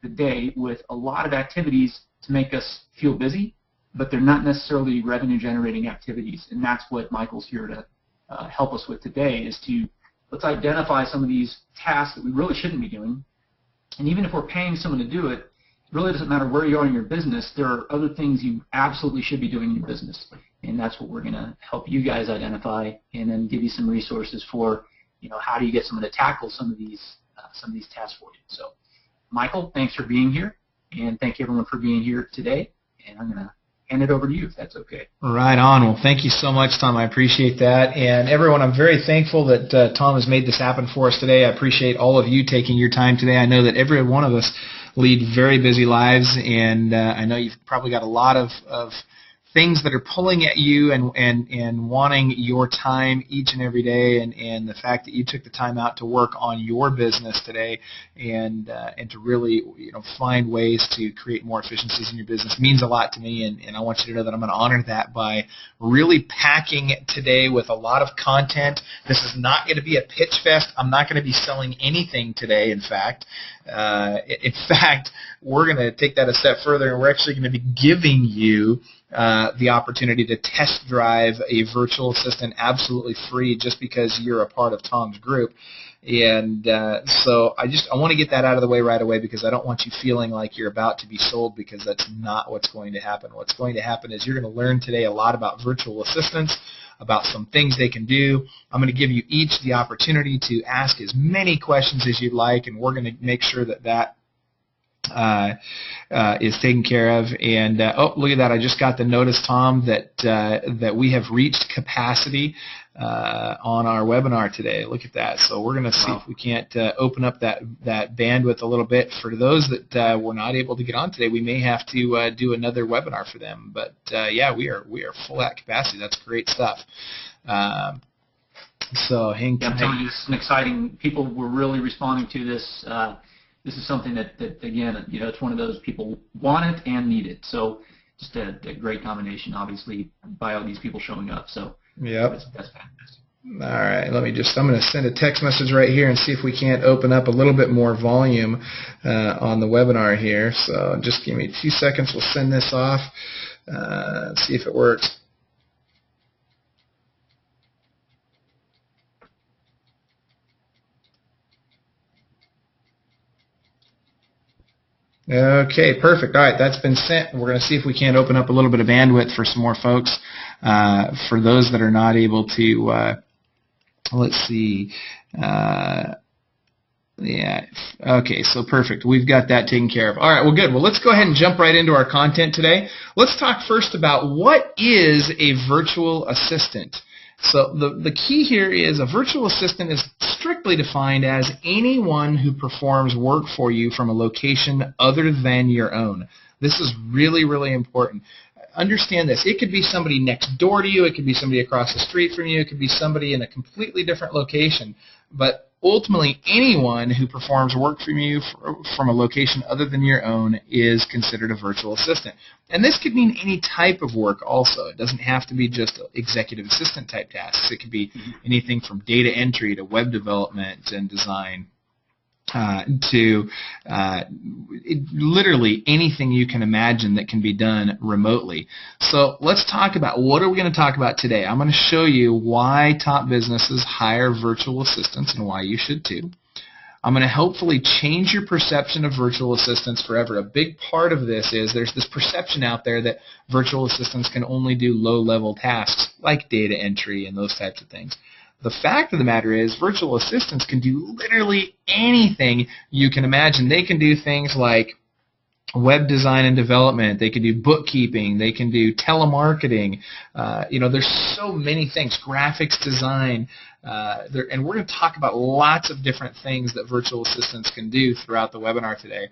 the day with a lot of activities to make us feel busy, but they're not necessarily revenue-generating activities, and that's what Michael's here to help us with today, is to let's identify some of these tasks that we really shouldn't be doing, and even if we're paying someone to do it, it really doesn't matter where you are in your business, there are other things you absolutely should be doing in your business, and that's what we're going to help you guys identify and then give you some resources for, how do you get someone to tackle some of these tasks for you. So, Michael, thanks for being here, and thank you everyone for being here today, and I'm going to hand it over to you if that's okay. Right on. Well, thank you so much, Tom. I appreciate that. And everyone, I'm very thankful that Tom has made this happen for us today. I appreciate all of you taking your time today. I know that every one of us lead very busy lives, and I know you've probably got a lot of things that are pulling at you and wanting your time each and every day, and the fact that you took the time out to work on your business today and to really find ways to create more efficiencies in your business means a lot to me, and I want you to know that I'm going to honor that by really packing today with a lot of content. This is not going to be a pitch fest. I'm not going to be selling anything today, in fact. We're going to take that a step further, and we're actually going to be giving you the opportunity to test drive a virtual assistant absolutely free just because you're a part of Tom's group. And so I want to get that out of the way right away, because I don't want you feeling like you're about to be sold, because that's not what's going to happen. What's going to happen is you're going to learn today a lot about virtual assistants, about some things they can do. I'm going to give you each the opportunity to ask as many questions as you'd like, and we're going to make sure that is taken care of. And oh, look at that! I just got the notice, Tom, that we have reached capacity on our webinar today. Look at that! So we're going to see if we can't open up that bandwidth a little bit for those that were not able to get on today. We may have to do another webinar for them. But yeah, we are full at capacity. That's great stuff. So hang tight. I'm telling you, this is exciting. People were really responding to this. This is something that again, it's one of those people want it and need it. So just a great combination, obviously, by all these people showing up. So yep. That's fantastic. All right, I'm going to send a text message right here and see if we can't open up a little bit more volume on the webinar here. So just give me 2 seconds. We'll send this off. See if it works. Okay, perfect. All right, that's been sent. We're going to see if we can't open up a little bit of bandwidth for some more folks. For those that are not able to, let's see. Yeah, okay, so perfect. We've got that taken care of. All right, well, good. Well, let's go ahead and jump right into our content today. Let's talk first about what is a virtual assistant. So the key here is a virtual assistant is strictly defined as anyone who performs work for you from a location other than your own. This is really, really important. Understand this. It could be somebody next door to you. It could be somebody across the street from you. It could be somebody in a completely different location. But ultimately, anyone who performs work for you from a location other than your own is considered a virtual assistant. And this could mean any type of work also. It doesn't have to be just executive assistant type tasks. It could be anything from data entry to web development and design to literally anything you can imagine that can be done remotely. So let's talk about what are we going to talk about today. I'm going to show you why top businesses hire virtual assistants and why you should too. I'm going to hopefully change your perception of virtual assistants forever. A big part of this is there's this perception out there that virtual assistants can only do low-level tasks like data entry and those types of things. The fact of the matter is virtual assistants can do literally anything you can imagine. They can do things like web design and development. They can do bookkeeping. They can do telemarketing. There's so many things. Graphics design. And we're going to talk about lots of different things that virtual assistants can do throughout the webinar today.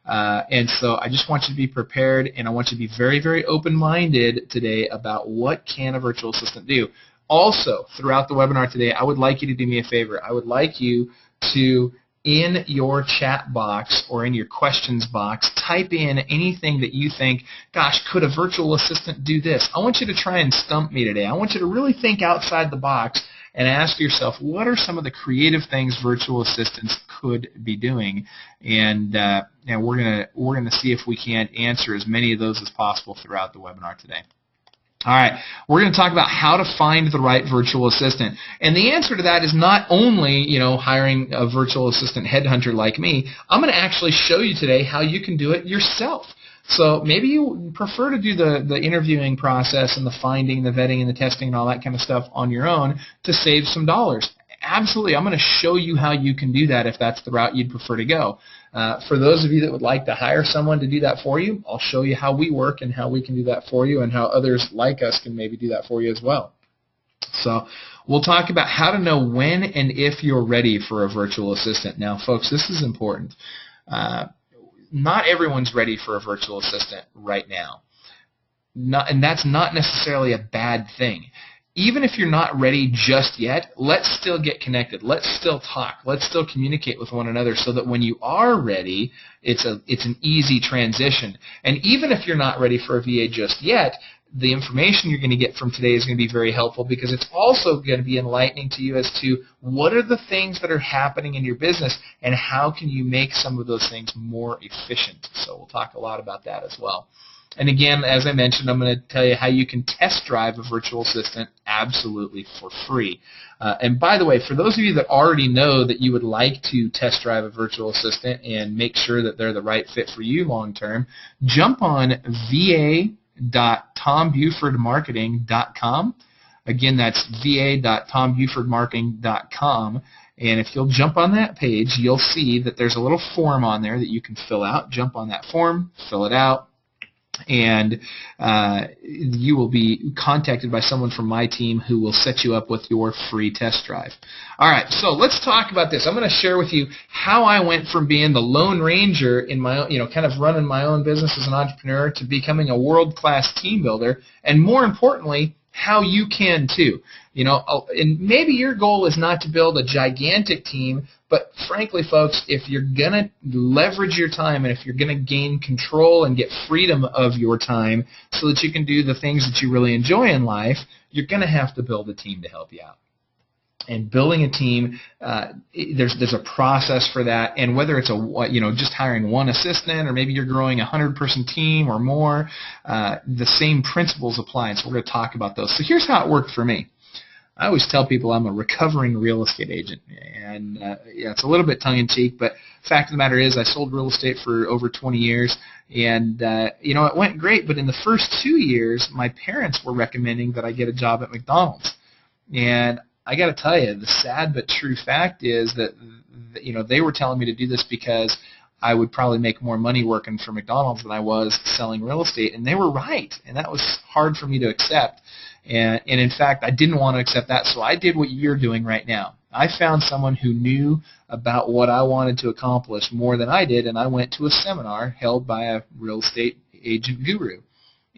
And so I just want you to be prepared, and I want you to be very, very open-minded today about what can a virtual assistant do. Also, throughout the webinar today, I would like you to do me a favor. I would like you to, in your chat box or in your questions box, type in anything that you think, gosh, could a virtual assistant do this? I want you to try and stump me today. I want you to really think outside the box and ask yourself, what are some of the creative things virtual assistants could be doing? And we're gonna see if we can't answer as many of those as possible throughout the webinar today. All right, we're going to talk about how to find the right virtual assistant. And the answer to that is not only, hiring a virtual assistant headhunter like me. I'm going to actually show you today how you can do it yourself. So maybe you prefer to do the interviewing process and the finding, the vetting, and the testing and all that kind of stuff on your own to save some dollars. Absolutely, I'm going to show you how you can do that if that's the route you'd prefer to go. For those of you that would like to hire someone to do that for you, I'll show you how we work and how we can do that for you and how others like us can maybe do that for you as well. So we'll talk about how to know when and if you're ready for a virtual assistant. Now, folks, this is important. Not everyone's ready for a virtual assistant right now. And that's not necessarily a bad thing. Even if you're not ready just yet, let's still get connected. Let's still talk. Let's still communicate with one another so that when you are ready, it's an easy transition. And even if you're not ready for a VA just yet, the information you're going to get from today is going to be very helpful because it's also going to be enlightening to you as to what are the things that are happening in your business and how can you make some of those things more efficient. So we'll talk a lot about that as well. And again, as I mentioned, I'm going to tell you how you can test drive a virtual assistant absolutely for free. And by the way, for those of you that already know that you would like to test drive a virtual assistant and make sure that they're the right fit for you long term, jump on va.tombufordmarketing.com. Again, that's va.tombufordmarketing.com. And if you'll jump on that page, you'll see that there's a little form on there that you can fill out. Jump on that form, fill it out. And you will be contacted by someone from my team who will set you up with your free test drive. All right, so let's talk about this. I'm going to share with you how I went from being the Lone Ranger in my own, kind of running my own business as an entrepreneur to becoming a world-class team builder, and more importantly, how you can too. And maybe your goal is not to build a gigantic team, but frankly, folks, if you're going to leverage your time and if you're going to gain control and get freedom of your time so that you can do the things that you really enjoy in life, you're going to have to build a team to help you out. And building a team, there's a process for that. And whether it's just hiring one assistant or maybe you're growing a 100-person team or more, the same principles apply. And so we're going to talk about those. So here's how it worked for me. I always tell people I'm a recovering real estate agent, and it's a little bit tongue-in-cheek, but fact of the matter is I sold real estate for over 20 years, and it went great, but in the first 2 years, my parents were recommending that I get a job at McDonald's. And I got to tell you, the sad but true fact is that they were telling me to do this because I would probably make more money working for McDonald's than I was selling real estate, and they were right, and that was hard for me to accept. And in fact, I didn't want to accept that, so I did what you're doing right now. I found someone who knew about what I wanted to accomplish more than I did, and I went to a seminar held by a real estate agent guru.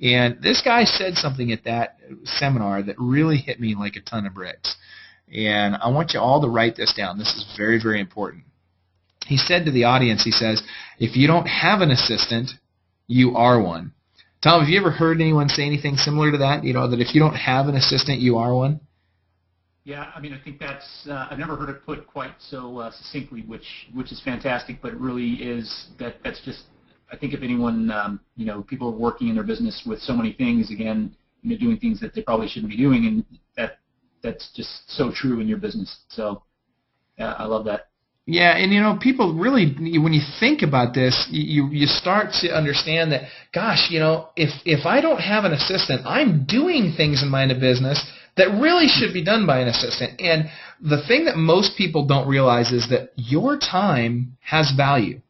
And this guy said something at that seminar that really hit me like a ton of bricks. And I want you all to write this down. This is very, very important. He said to the audience, he says, if you don't have an assistant, you are one. Tom, have you ever heard anyone say anything similar to that? That if you don't have an assistant, you are one? Yeah, I think that's, I've never heard it put quite so succinctly, which is fantastic, but it really is, that's just, I think if anyone, people are working in their business with so many things, again, doing things that they probably shouldn't be doing, and that's just so true in your business. So, yeah, I love that. Yeah, and people really, when you think about this, you start to understand that, gosh, if I don't have an assistant, I'm doing things in my business that really should be done by an assistant. And the thing that most people don't realize is that your time has value.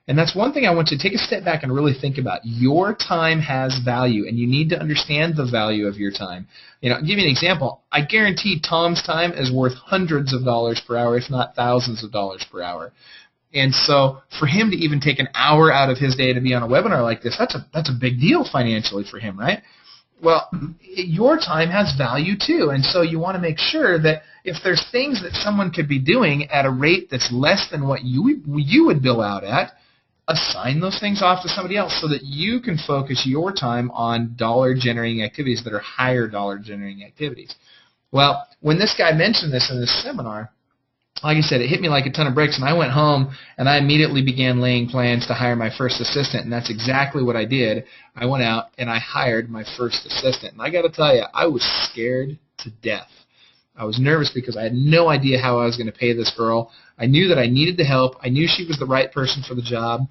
And that's one thing I want you to take a step back and really think about. Your time has value, and you need to understand the value of your time. I'll give you an example. I guarantee Tom's time is worth hundreds of dollars per hour, if not thousands of dollars per hour. And so for him to even take an hour out of his day to be on a webinar like this, that's a big deal financially for him, right? Well, your time has value too, and so you want to make sure that if there's things that someone could be doing at a rate that's less than what you would bill out at, assign those things off to somebody else so that you can focus your time on dollar-generating activities that are higher dollar-generating activities. Well, when this guy mentioned this in this seminar, like I said, it hit me like a ton of bricks, and I went home and I immediately began laying plans to hire my first assistant, and that's exactly what I did. I went out and I hired my first assistant, and I got to tell you, I was scared to death. I was nervous because I had no idea how I was going to pay this girl. I knew that I needed the help. I knew she was the right person for the job,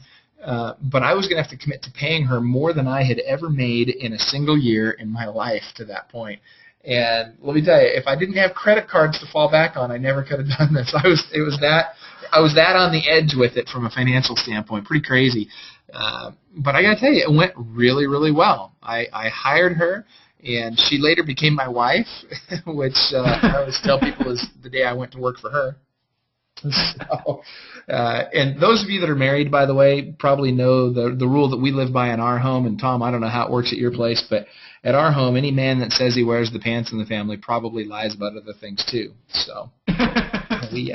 but I was going to have to commit to paying her more than I had ever made in a single year in my life to that point. And let me tell you, if I didn't have credit cards to fall back on, I never could have done this. I was that on the edge with it from a financial standpoint. Pretty crazy. But I got to tell you, it went really, really well. I hired her, and she later became my wife, which I always tell people is the day I went to work for her. So, and those of you that are married, by the way, probably know the rule that we live by in our home. And Tom, I don't know how it works at your place, but at our home, any man that says he wears the pants in the family probably lies about other things too. So we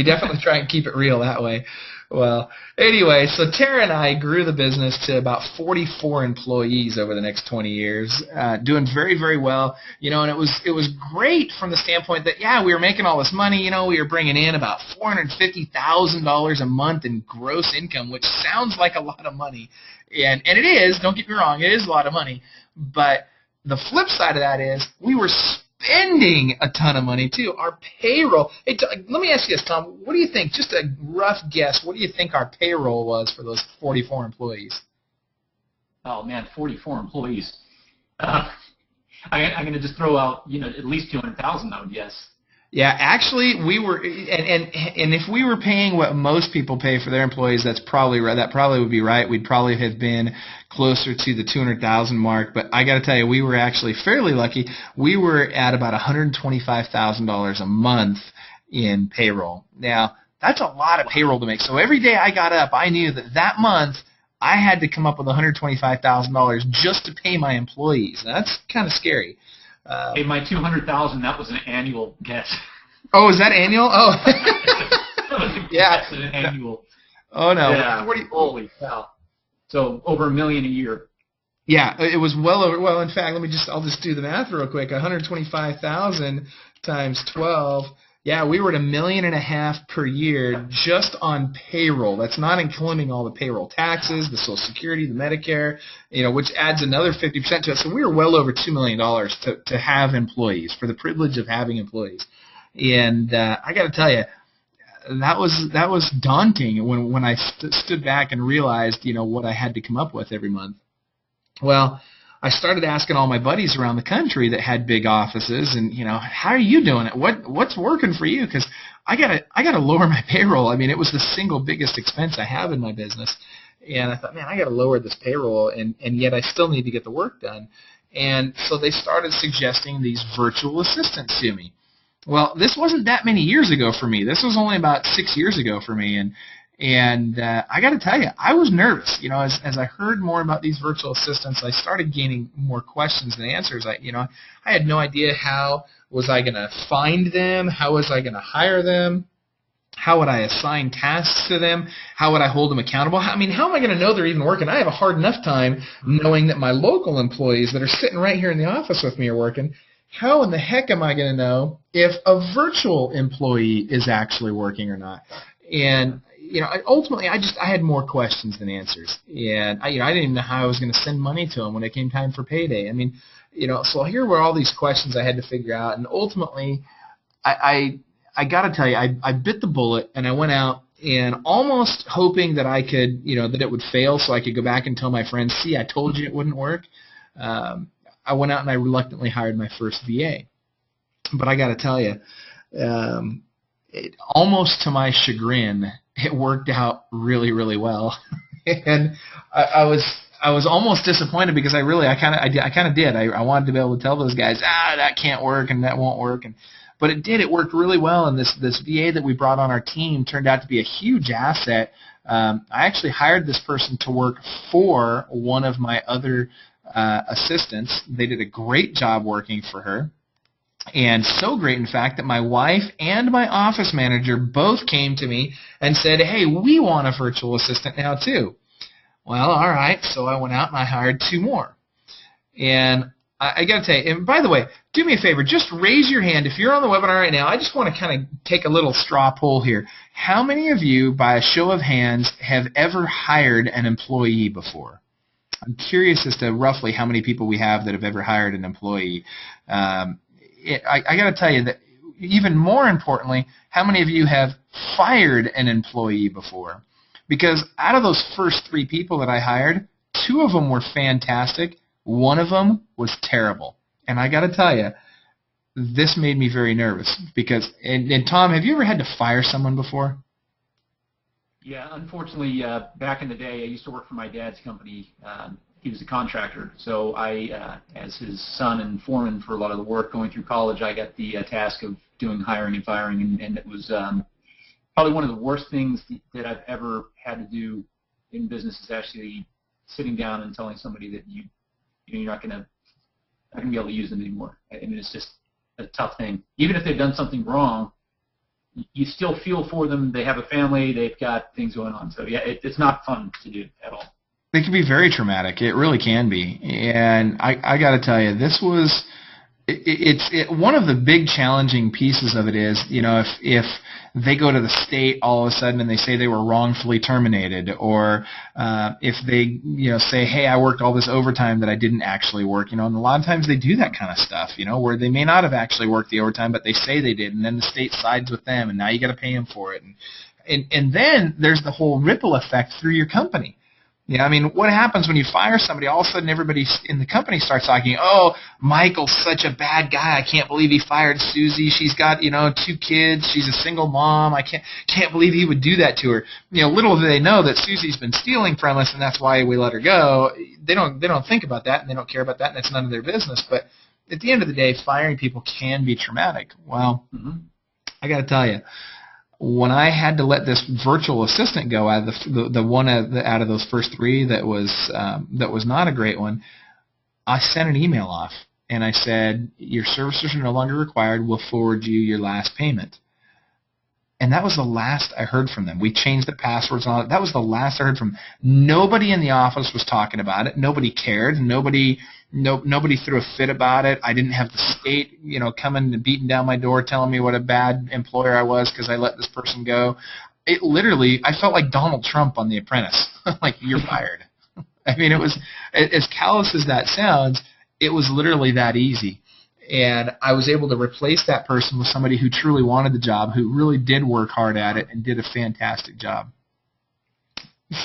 definitely try and keep it real that way. Well, anyway, so Tara and I grew the business to about 44 employees over the next 20 years, doing very, very well. You know, and it was great from the standpoint that, yeah, we were making all this money. You know, we were bringing in about $450,000 a month in gross income, which sounds like a lot of money. And it is, don't get me wrong, it is a lot of money. But the flip side of that is we were spending a ton of money, too. Our payroll, hey, let me ask you this, Tom. What do you think, just a rough guess, what do you think our payroll was for those 44 employees? Oh, man, 44 employees. I'm going to just throw out, at least 200,000, I would guess. Yeah, actually, we were, and if we were paying what most people pay for their employees, that's probably right. That probably would be right. We'd probably have been closer to the 200,000 mark. But I got to tell you, we were actually fairly lucky. We were at about $125,000 a month in payroll. Now, that's a lot of payroll to make. So every day I got up, I knew that month I had to come up with $125,000 just to pay my employees. Now, that's kind of scary. Hey, my 200,000, that was an annual guess. Oh, is that annual? Oh. Yeah. That's an annual. Oh, no. Yeah. Holy cow. So over $1 million a year. Yeah, it was well over. Well, in fact, I'll just do the math real quick. 125,000 times 12. Yeah, we were at $1.5 million per year just on payroll. That's not including all the payroll taxes, the Social Security, the Medicare, which adds another 50% to it. So we were well over $2 million to have employees, for the privilege of having employees. And I got to tell you, that was daunting when I stood back and realized, what I had to come up with every month. Well, I started asking all my buddies around the country that had big offices, and how are you doing it? What's working for you? Because I gotta lower my payroll. I mean, it was the single biggest expense I have in my business, and I thought, man, I gotta lower this payroll, and yet I still need to get the work done. And so they started suggesting these virtual assistants to me. Well, this wasn't that many years ago for me. This was only about 6 years ago for me, and I got to tell you, I was nervous. As I heard more about these virtual assistants, I started gaining more questions than answers. I had no idea how was I going to find them, how was I going to hire them, how would I assign tasks to them, how would I hold them accountable. I mean, how am I going to know they're even working? I have a hard enough time knowing that my local employees that are sitting right here in the office with me are working. How in the heck am I going to know if a virtual employee is actually working or not? And ultimately, I had more questions than answers, and I didn't even know how I was going to send money to them when it came time for payday. I mean, so here were all these questions I had to figure out, and ultimately, I got to tell you, I bit the bullet, and I went out and almost hoping that I could, that it would fail, so I could go back and tell my friends, see, I told you it wouldn't work. I went out and I reluctantly hired my first VA, but I got to tell you, almost to my chagrin, it worked out really, really well, and I was almost disappointed because I kind of did. I wanted to be able to tell those guys, that can't work and that won't work, but it did. It worked really well, and this VA that we brought on our team turned out to be a huge asset. I actually hired this person to work for one of my other assistants. They did a great job working for her. And so great, in fact, that my wife and my office manager both came to me and said, hey, we want a virtual assistant now, too. Well, all right, so I went out and I hired 2 more. And I got to tell you, and by the way, do me a favor, just raise your hand. If you're on the webinar right now, I just want to kind of take a little straw poll here. How many of you, by a show of hands, have ever hired an employee before? I'm curious as to roughly how many people we have that have ever hired an employee. I got to tell you that even more importantly, how many of you have fired an employee before? Because out of those first 3 people that I hired, 2 of them were fantastic. One of them was terrible. And I got to tell you, this made me very nervous because, and Tom, have you ever had to fire someone before? Yeah, unfortunately, back in the day, I used to work for my dad's company. He was a contractor, so I, as his son and foreman for a lot of the work going through college, I got the task of doing hiring and firing, and it was probably one of the worst things that I've ever had to do in business is actually sitting down and telling somebody that you're not going to be able to use them anymore. I mean, it's just a tough thing. Even if they've done something wrong, you still feel for them. They have a family. They've got things going on. So, yeah, it's not fun to do at all. It can be very traumatic. It really can be. And I got to tell you, this was one of the big challenging pieces of it is, you know, if they go to the state all of a sudden and they say they were wrongfully terminated, or if they, you know, say, hey, I worked all this overtime that I didn't actually work, you know, and a lot of times they do that kind of stuff, you know, where they may not have actually worked the overtime, but they say they did, and then the state sides with them, and now you got to pay them for it, and then there's the whole ripple effect through your company. Yeah, I mean, what happens when you fire somebody? All of a sudden, everybody in the company starts talking, oh, Michael's such a bad guy. I can't believe he fired Susie. She's got, you know, 2 kids. She's a single mom. I can't believe he would do that to her. You know, little do they know that Susie's been stealing from us, and that's why we let her go. They don't think about that, and they don't care about that, and it's none of their business. But at the end of the day, firing people can be traumatic. Well, I got to tell you, when I had to let this virtual assistant go out of the one out of those first 3 that was not a great one, I sent an email off and I said, your services are no longer required. We'll forward you your last payment. And that was the last I heard from them. We changed the passwords and all that. That was the last I heard from them. Nobody in the office was talking about it. Nobody cared. Nobody threw a fit about it. I didn't have the state, you know, coming and beating down my door telling me what a bad employer I was because I let this person go. It literally, I felt like Donald Trump on The Apprentice. Like, you're fired. I mean, it was, as callous as that sounds, it was literally that easy. And I was able to replace that person with somebody who truly wanted the job, who really did work hard at it and did a fantastic job.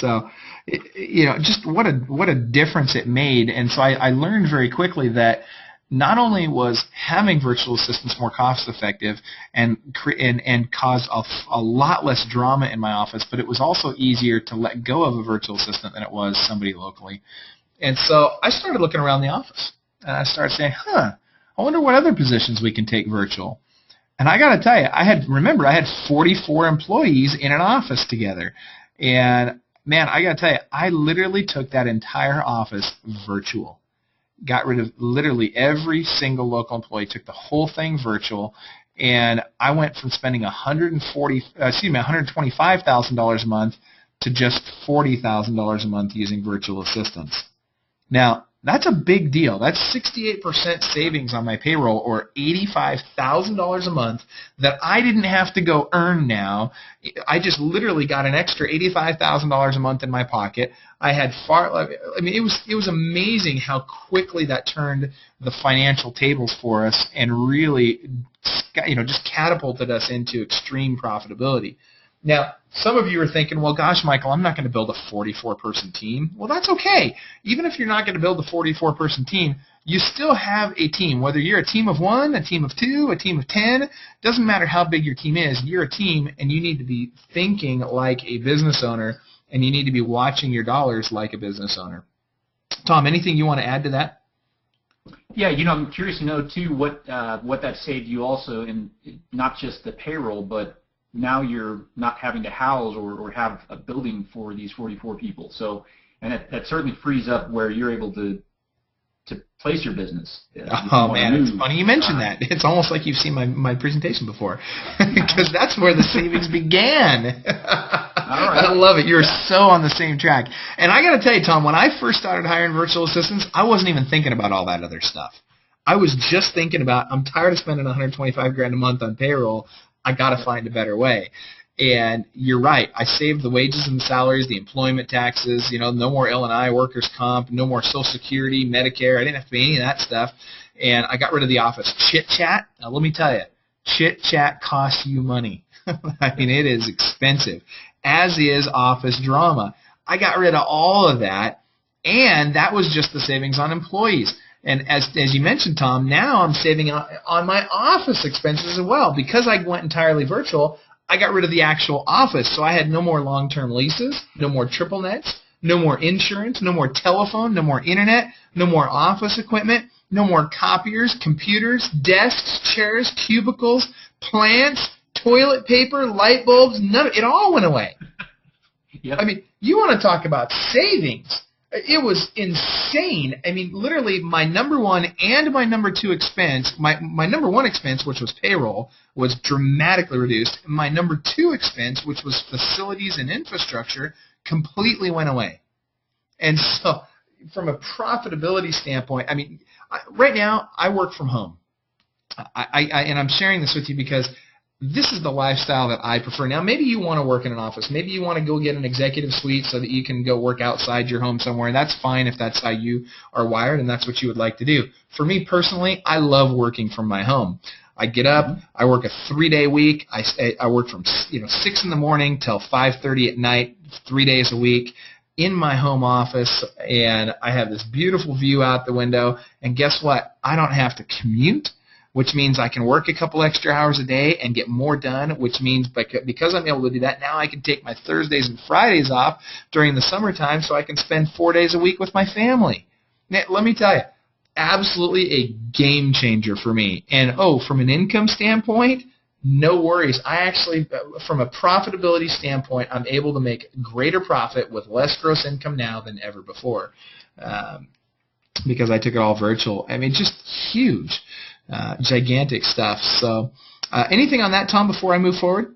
So, you know, just what a difference it made. And so I learned very quickly that not only was having virtual assistants more cost effective and caused a lot less drama in my office, but it was also easier to let go of a virtual assistant than it was somebody locally. And so I started looking around the office, and I started saying, I wonder what other positions we can take virtual. And I got to tell you, I had 44 employees in an office together. And man, I got to tell you, I literally took that entire office virtual. Got rid of literally every single local employee, took the whole thing virtual, and I went from spending $125,000 a month to just $40,000 a month using virtual assistants. Now, that's a big deal. That's 68% savings on my payroll, or $85,000 a month that I didn't have to go earn now. I just literally got an extra $85,000 a month in my pocket. It was amazing how quickly that turned the financial tables for us and really, you know, just catapulted us into extreme profitability. Now, some of you are thinking, well, gosh, Michael, I'm not going to build a 44-person team. Well, that's okay. Even if you're not going to build a 44-person team, you still have a team. Whether you're a team of 1, a team of 2, a team of 10, doesn't matter how big your team is. You're a team, and you need to be thinking like a business owner, and you need to be watching your dollars like a business owner. Tom, anything you want to add to that? Yeah, you know, I'm curious to know, too, what that saved you also in not just the payroll, but now you're not having to house or have a building for these 44 people. So, and that certainly frees up where you're able to place your business. Oh, man, it's funny you mentioned that. It's almost like you've seen my presentation before, because that's where the savings began. I love it. You're so on the same track. And I got to tell you, Tom, when I first started hiring virtual assistants, I wasn't even thinking about all that other stuff. I was just thinking about, I'm tired of spending $125,000 a month on payroll. I got to find a better way. And you're right. I saved the wages and the salaries, the employment taxes, no more L&I, workers' comp, no more Social Security, Medicare. I didn't have to pay any of that stuff. And I got rid of the office chit-chat. Now, let me tell you, chit-chat costs you money. I mean, it is expensive, as is office drama. I got rid of all of that, and that was just the savings on employees. And as you mentioned, Tom, now I'm saving on my office expenses as well. Because I went entirely virtual, I got rid of the actual office, so I had no more long-term leases, no more triple nets, no more insurance, no more telephone, no more internet, no more office equipment, no more copiers, computers, desks, chairs, cubicles, plants, toilet paper, light bulbs. It all went away. Yep. I mean, you want to talk about savings. It was insane. I mean, literally my number one and my number two expense, my number one expense, which was payroll, was dramatically reduced. My number two expense, which was facilities and infrastructure, completely went away. And so from a profitability standpoint, I mean, right now I work from home. And I'm sharing this with you because this is the lifestyle that I prefer. Now, maybe you want to work in an office. Maybe you want to go get an executive suite so that you can go work outside your home somewhere. And that's fine if that's how you are wired and that's what you would like to do. For me personally, I love working from my home. I get up, I work a 3-day week. I work from 6 in the morning till 5:30 at night, 3 days a week in my home office, and I have this beautiful view out the window. And guess what? I don't have to commute, which means I can work a couple extra hours a day and get more done, which means because I'm able to do that, now I can take my Thursdays and Fridays off during the summertime so I can spend 4 days a week with my family. Now, let me tell you, absolutely a game changer for me. And, from an income standpoint, no worries. I actually, from a profitability standpoint, I'm able to make greater profit with less gross income now than ever before because I took it all virtual. I mean, just huge. Gigantic stuff. So anything on that, Tom, before I move forward?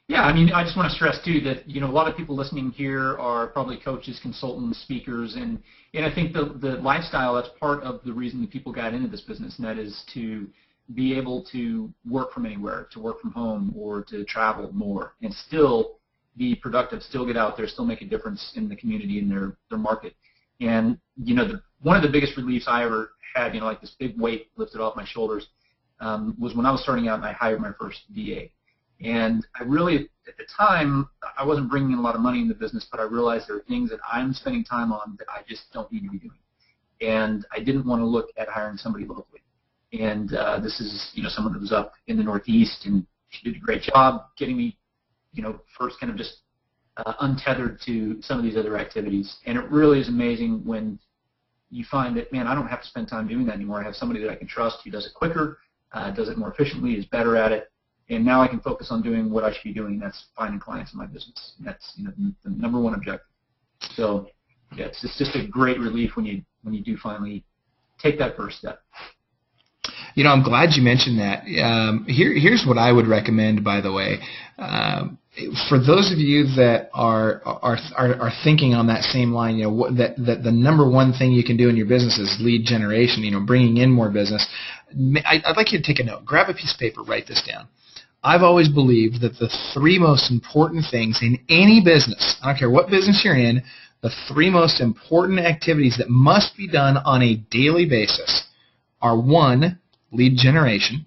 Yeah, I mean, I just want to stress, too, that, a lot of people listening here are probably coaches, consultants, speakers, and I think the lifestyle, that's part of the reason that people got into this business, and that is to be able to work from anywhere, to work from home, or to travel more, and still be productive, still get out there, still make a difference in the community and their market. And, one of the biggest reliefs I ever had, like this big weight lifted off my shoulders, was when I was starting out and I hired my first VA. And I really, at the time, I wasn't bringing in a lot of money in the business, but I realized there are things that I'm spending time on that I just don't need to be doing. And I didn't want to look at hiring somebody locally. And this is, someone that was up in the Northeast, and she did a great job getting me, first kind of just untethered to some of these other activities. And it really is amazing when you find that, man, I don't have to spend time doing that anymore. I have somebody that I can trust who does it quicker, does it more efficiently, is better at it, and now I can focus on doing what I should be doing, and that's finding clients in my business. And that's the number one objective. So yeah, it's just a great relief when you do finally take that first step. I'm glad you mentioned that. Here's what I would recommend, by the way. For those of you that are thinking on that same line, that the number one thing you can do in your business is lead generation, bringing in more business. I'd like you to take a note. Grab a piece of paper, write this down. I've always believed that the 3 most important things in any business, I don't care what business you're in, the 3 most important activities that must be done on a daily basis are 1, lead generation,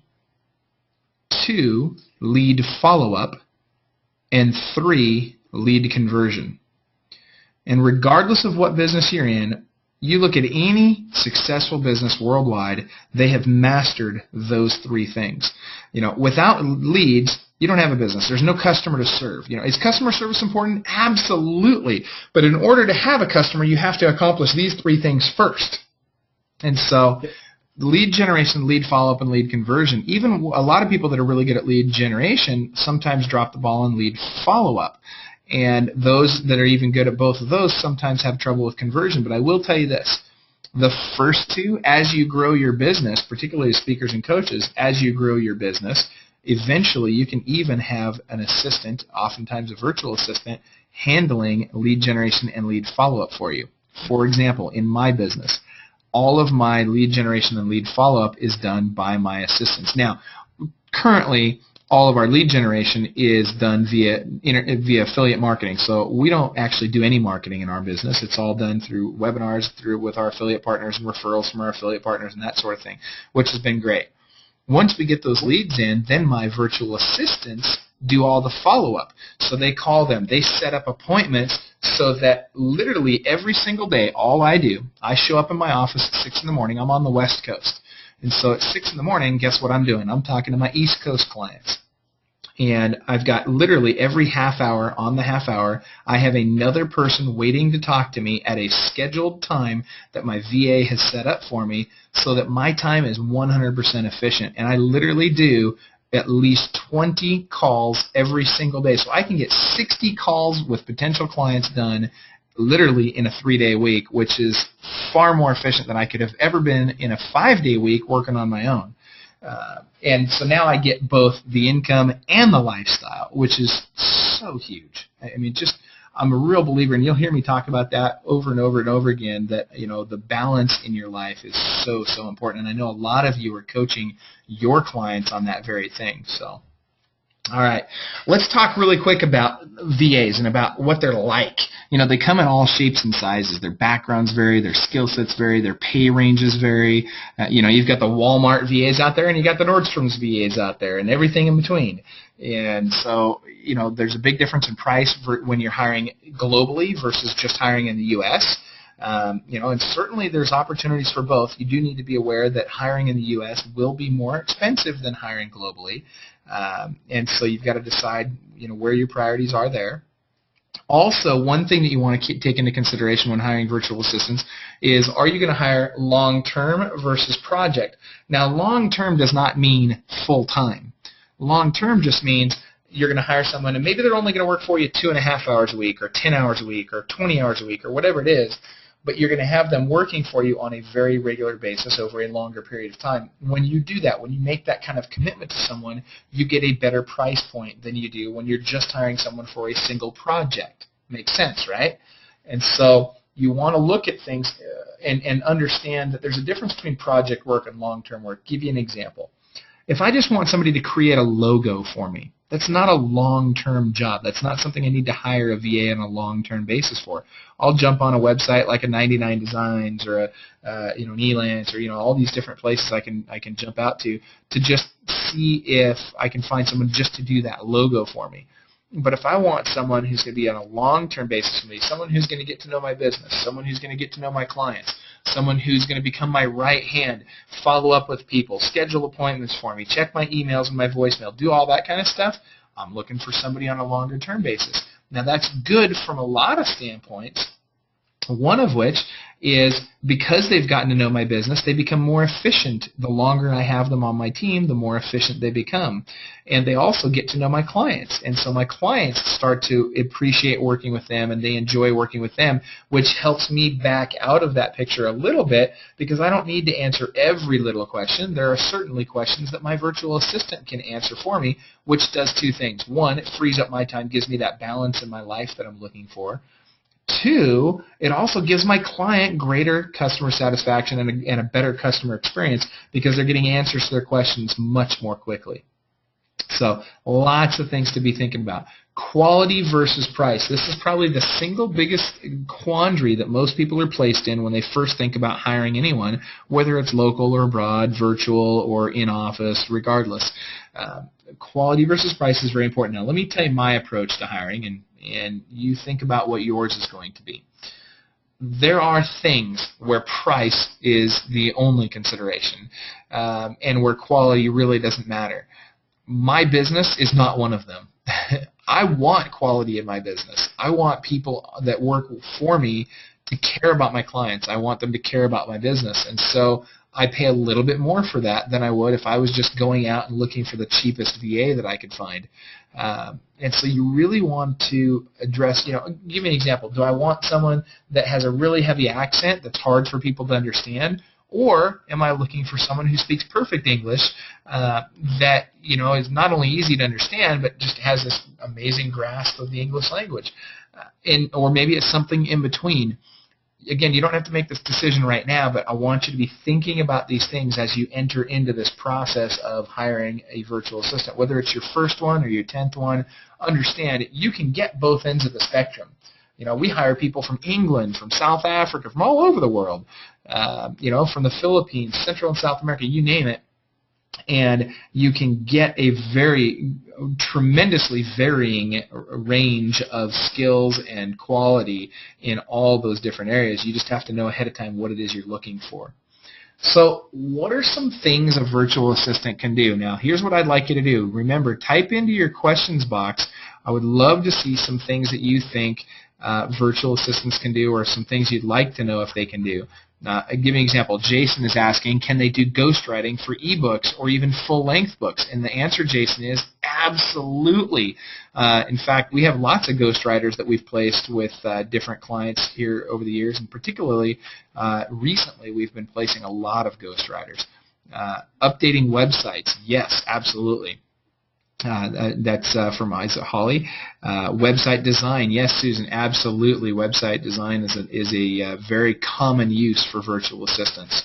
2, lead follow-up, and 3, lead conversion. And regardless of what business you're in, you look at any successful business worldwide, they have mastered those 3 things. Without leads, you don't have a business. There's no customer to serve. Is customer service important? Absolutely. But in order to have a customer, you have to accomplish these 3 things first. And so lead generation, lead follow-up, and lead conversion. Even a lot of people that are really good at lead generation sometimes drop the ball on lead follow-up. And those that are even good at both of those sometimes have trouble with conversion. But I will tell you this. The first 2, as you grow your business, particularly as speakers and coaches, as you grow your business, Eventually, you can even have an assistant, oftentimes a virtual assistant, handling lead generation and lead follow-up for you. For example, in my business, all of my lead generation and lead follow-up is done by my assistants. Now, currently, all of our lead generation is done via affiliate marketing. So we don't actually do any marketing in our business. It's all done through webinars, with our affiliate partners and referrals from our affiliate partners and that sort of thing, which has been great. Once we get those leads in, then my virtual assistants do all the follow-up. So they call them. They set up appointments so that literally every single day, all I do, I show up in my office at 6 in the morning. I'm on the West Coast. And so at 6 in the morning, guess what I'm doing? I'm talking to my East Coast clients. And I've got literally every half hour, on the half hour, I have another person waiting to talk to me at a scheduled time that my VA has set up for me so that my time is 100% efficient. And I literally do at least 20 calls every single day. So I can get 60 calls with potential clients done literally in a 3-day week, which is far more efficient than I could have ever been in a 5-day week working on my own. And so now I get both the income and the lifestyle, which is so huge. I mean, I'm a real believer, and you'll hear me talk about that over and over and over again, that, the balance in your life is so, so important. And I know a lot of you are coaching your clients on that very thing. So, all right, let's talk really quick about VAs and about what they're like. They come in all shapes and sizes. Their backgrounds vary, their skill sets vary, their pay ranges vary. You've got the Walmart VAs out there, and you got the Nordstrom's VAs out there, and everything in between. And so, there's a big difference in price when you're hiring globally versus just hiring in the U.S. And certainly there's opportunities for both. You do need to be aware that hiring in the U.S. will be more expensive than hiring globally. And so you've got to decide, where your priorities are there. Also, one thing that you want to take into consideration when hiring virtual assistants is, are you going to hire long-term versus project? Now, long-term does not mean full-time. Long-term just means you're going to hire someone, and maybe they're only going to work for you 2.5 hours a week or 10 hours a week or 20 hours a week or whatever it is, but you're going to have them working for you on a very regular basis over a longer period of time. When you do that, when you make that kind of commitment to someone, you get a better price point than you do when you're just hiring someone for a single project. Makes sense, right? And so you want to look at things and understand that there's a difference between project work and long-term work. Give you an example. If I just want somebody to create a logo for me, that's not a long-term job. That's not something I need to hire a VA on a long-term basis for. I'll jump on a website like a 99 Designs or an Elance or all these different places I can jump out to just see if I can find someone just to do that logo for me. But if I want someone who's going to be on a long-term basis for me, someone who's going to get to know my business, someone who's going to get to know my clients, someone who's going to become my right hand, follow up with people, schedule appointments for me, check my emails and my voicemail, do all that kind of stuff, I'm looking for somebody on a longer-term basis. Now, that's good from a lot of standpoints, one of which is because they've gotten to know my business, they become more efficient. The longer I have them on my team, the more efficient they become. And they also get to know my clients. And so my clients start to appreciate working with them, and they enjoy working with them, which helps me back out of that picture a little bit because I don't need to answer every little question. There are certainly questions that my virtual assistant can answer for me, which does two things. One, it frees up my time, gives me that balance in my life that I'm looking for. Two, it also gives my client greater customer satisfaction and a better customer experience because they're getting answers to their questions much more quickly. So lots of things to be thinking about. Quality versus price. This is probably the single biggest quandary that most people are placed in when they first think about hiring anyone, whether it's local or abroad, virtual or in-office, regardless. Quality versus price is very important. Now, let me tell you my approach to hiring, and you think about what yours is going to be. There are things where price is the only consideration, and where quality really doesn't matter. My business is not one of them. I want quality in my business. I want people that work for me to care about my clients. I want them to care about my business. And so I pay a little bit more for that than I would if I was just going out and looking for the cheapest VA that I could find. And so you really want to address, give me an example. Do I want someone that has a really heavy accent that's hard for people to understand? Or am I looking for someone who speaks perfect English that is not only easy to understand but just has this amazing grasp of the English language? Or maybe it's something in between. Again, you don't have to make this decision right now, but I want you to be thinking about these things as you enter into this process of hiring a virtual assistant. Whether it's your first one or your 10th one, understand you can get both ends of the spectrum. We hire people from England, from South Africa, from all over the world, from the Philippines, Central and South America, you name it. And you can get a very tremendously varying range of skills and quality in all those different areas. You just have to know ahead of time what it is you're looking for. So what are some things a virtual assistant can do? Now, here's what I'd like you to do. Remember, type into your questions box. I would love to see some things that you think virtual assistants can do, or some things you'd like to know if they can do. I'll give you an example. Jason is asking, can they do ghostwriting for ebooks or even full-length books? And the answer, Jason, is absolutely. In fact, we have lots of ghostwriters that we've placed with different clients here over the years, and particularly recently we've been placing a lot of ghostwriters. Updating websites, yes, absolutely. That's from Holly. Website design, yes, Susan, absolutely. Website design is a very common use for virtual assistants.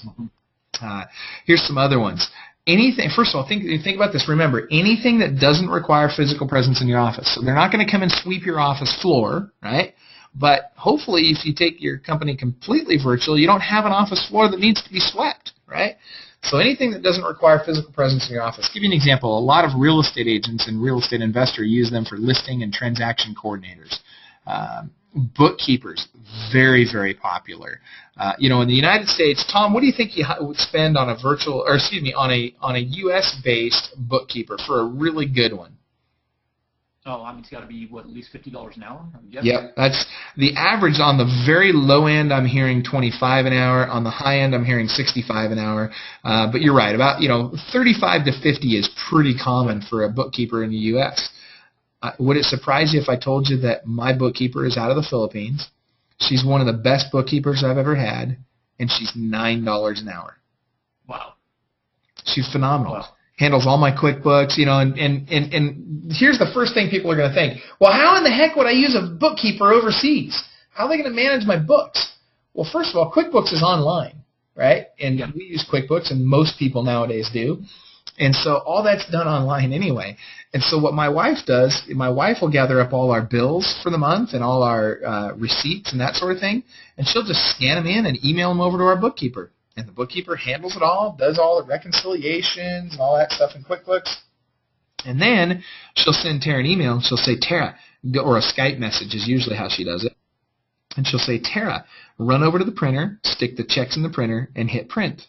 Here's some other ones. Anything. First of all, think about this. Remember, anything that doesn't require physical presence in your office. So they're not going to come and sweep your office floor, right? But hopefully, if you take your company completely virtual, you don't have an office floor that needs to be swept, right? So anything that doesn't require physical presence in your office. Give you an example. A lot of real estate agents and real estate investors use them for listing and transaction coordinators. Bookkeepers, very, very popular. In the United States, Tom, what do you think you would spend on on a U.S.-based bookkeeper for a really good one? Oh, it's got to be, at least $50 an hour? Yep, that's the average. On the very low end, I'm hearing $25 an hour. On the high end, I'm hearing $65 an hour. But you're right, about $35 to $50 is pretty common for a bookkeeper in the U.S. Would it surprise you if I told you that my bookkeeper is out of the Philippines? She's one of the best bookkeepers I've ever had, and she's $9 an hour. Wow. She's phenomenal. Wow. Handles all my QuickBooks, and here's the first thing people are going to think. Well, how in the heck would I use a bookkeeper overseas? How are they going to manage my books? Well, first of all, QuickBooks is online, right? And we use QuickBooks, and most people nowadays do. And so all that's done online anyway. And so what my wife does, my wife will gather up all our bills for the month and all our receipts and that sort of thing, and she'll just scan them in and email them over to our bookkeeper. And the bookkeeper handles it all, does all the reconciliations and all that stuff in QuickBooks. And then she'll send Tara an email, and she'll say, Tara, or a Skype message is usually how she does it. And she'll say, Tara, run over to the printer, stick the checks in the printer, and hit print.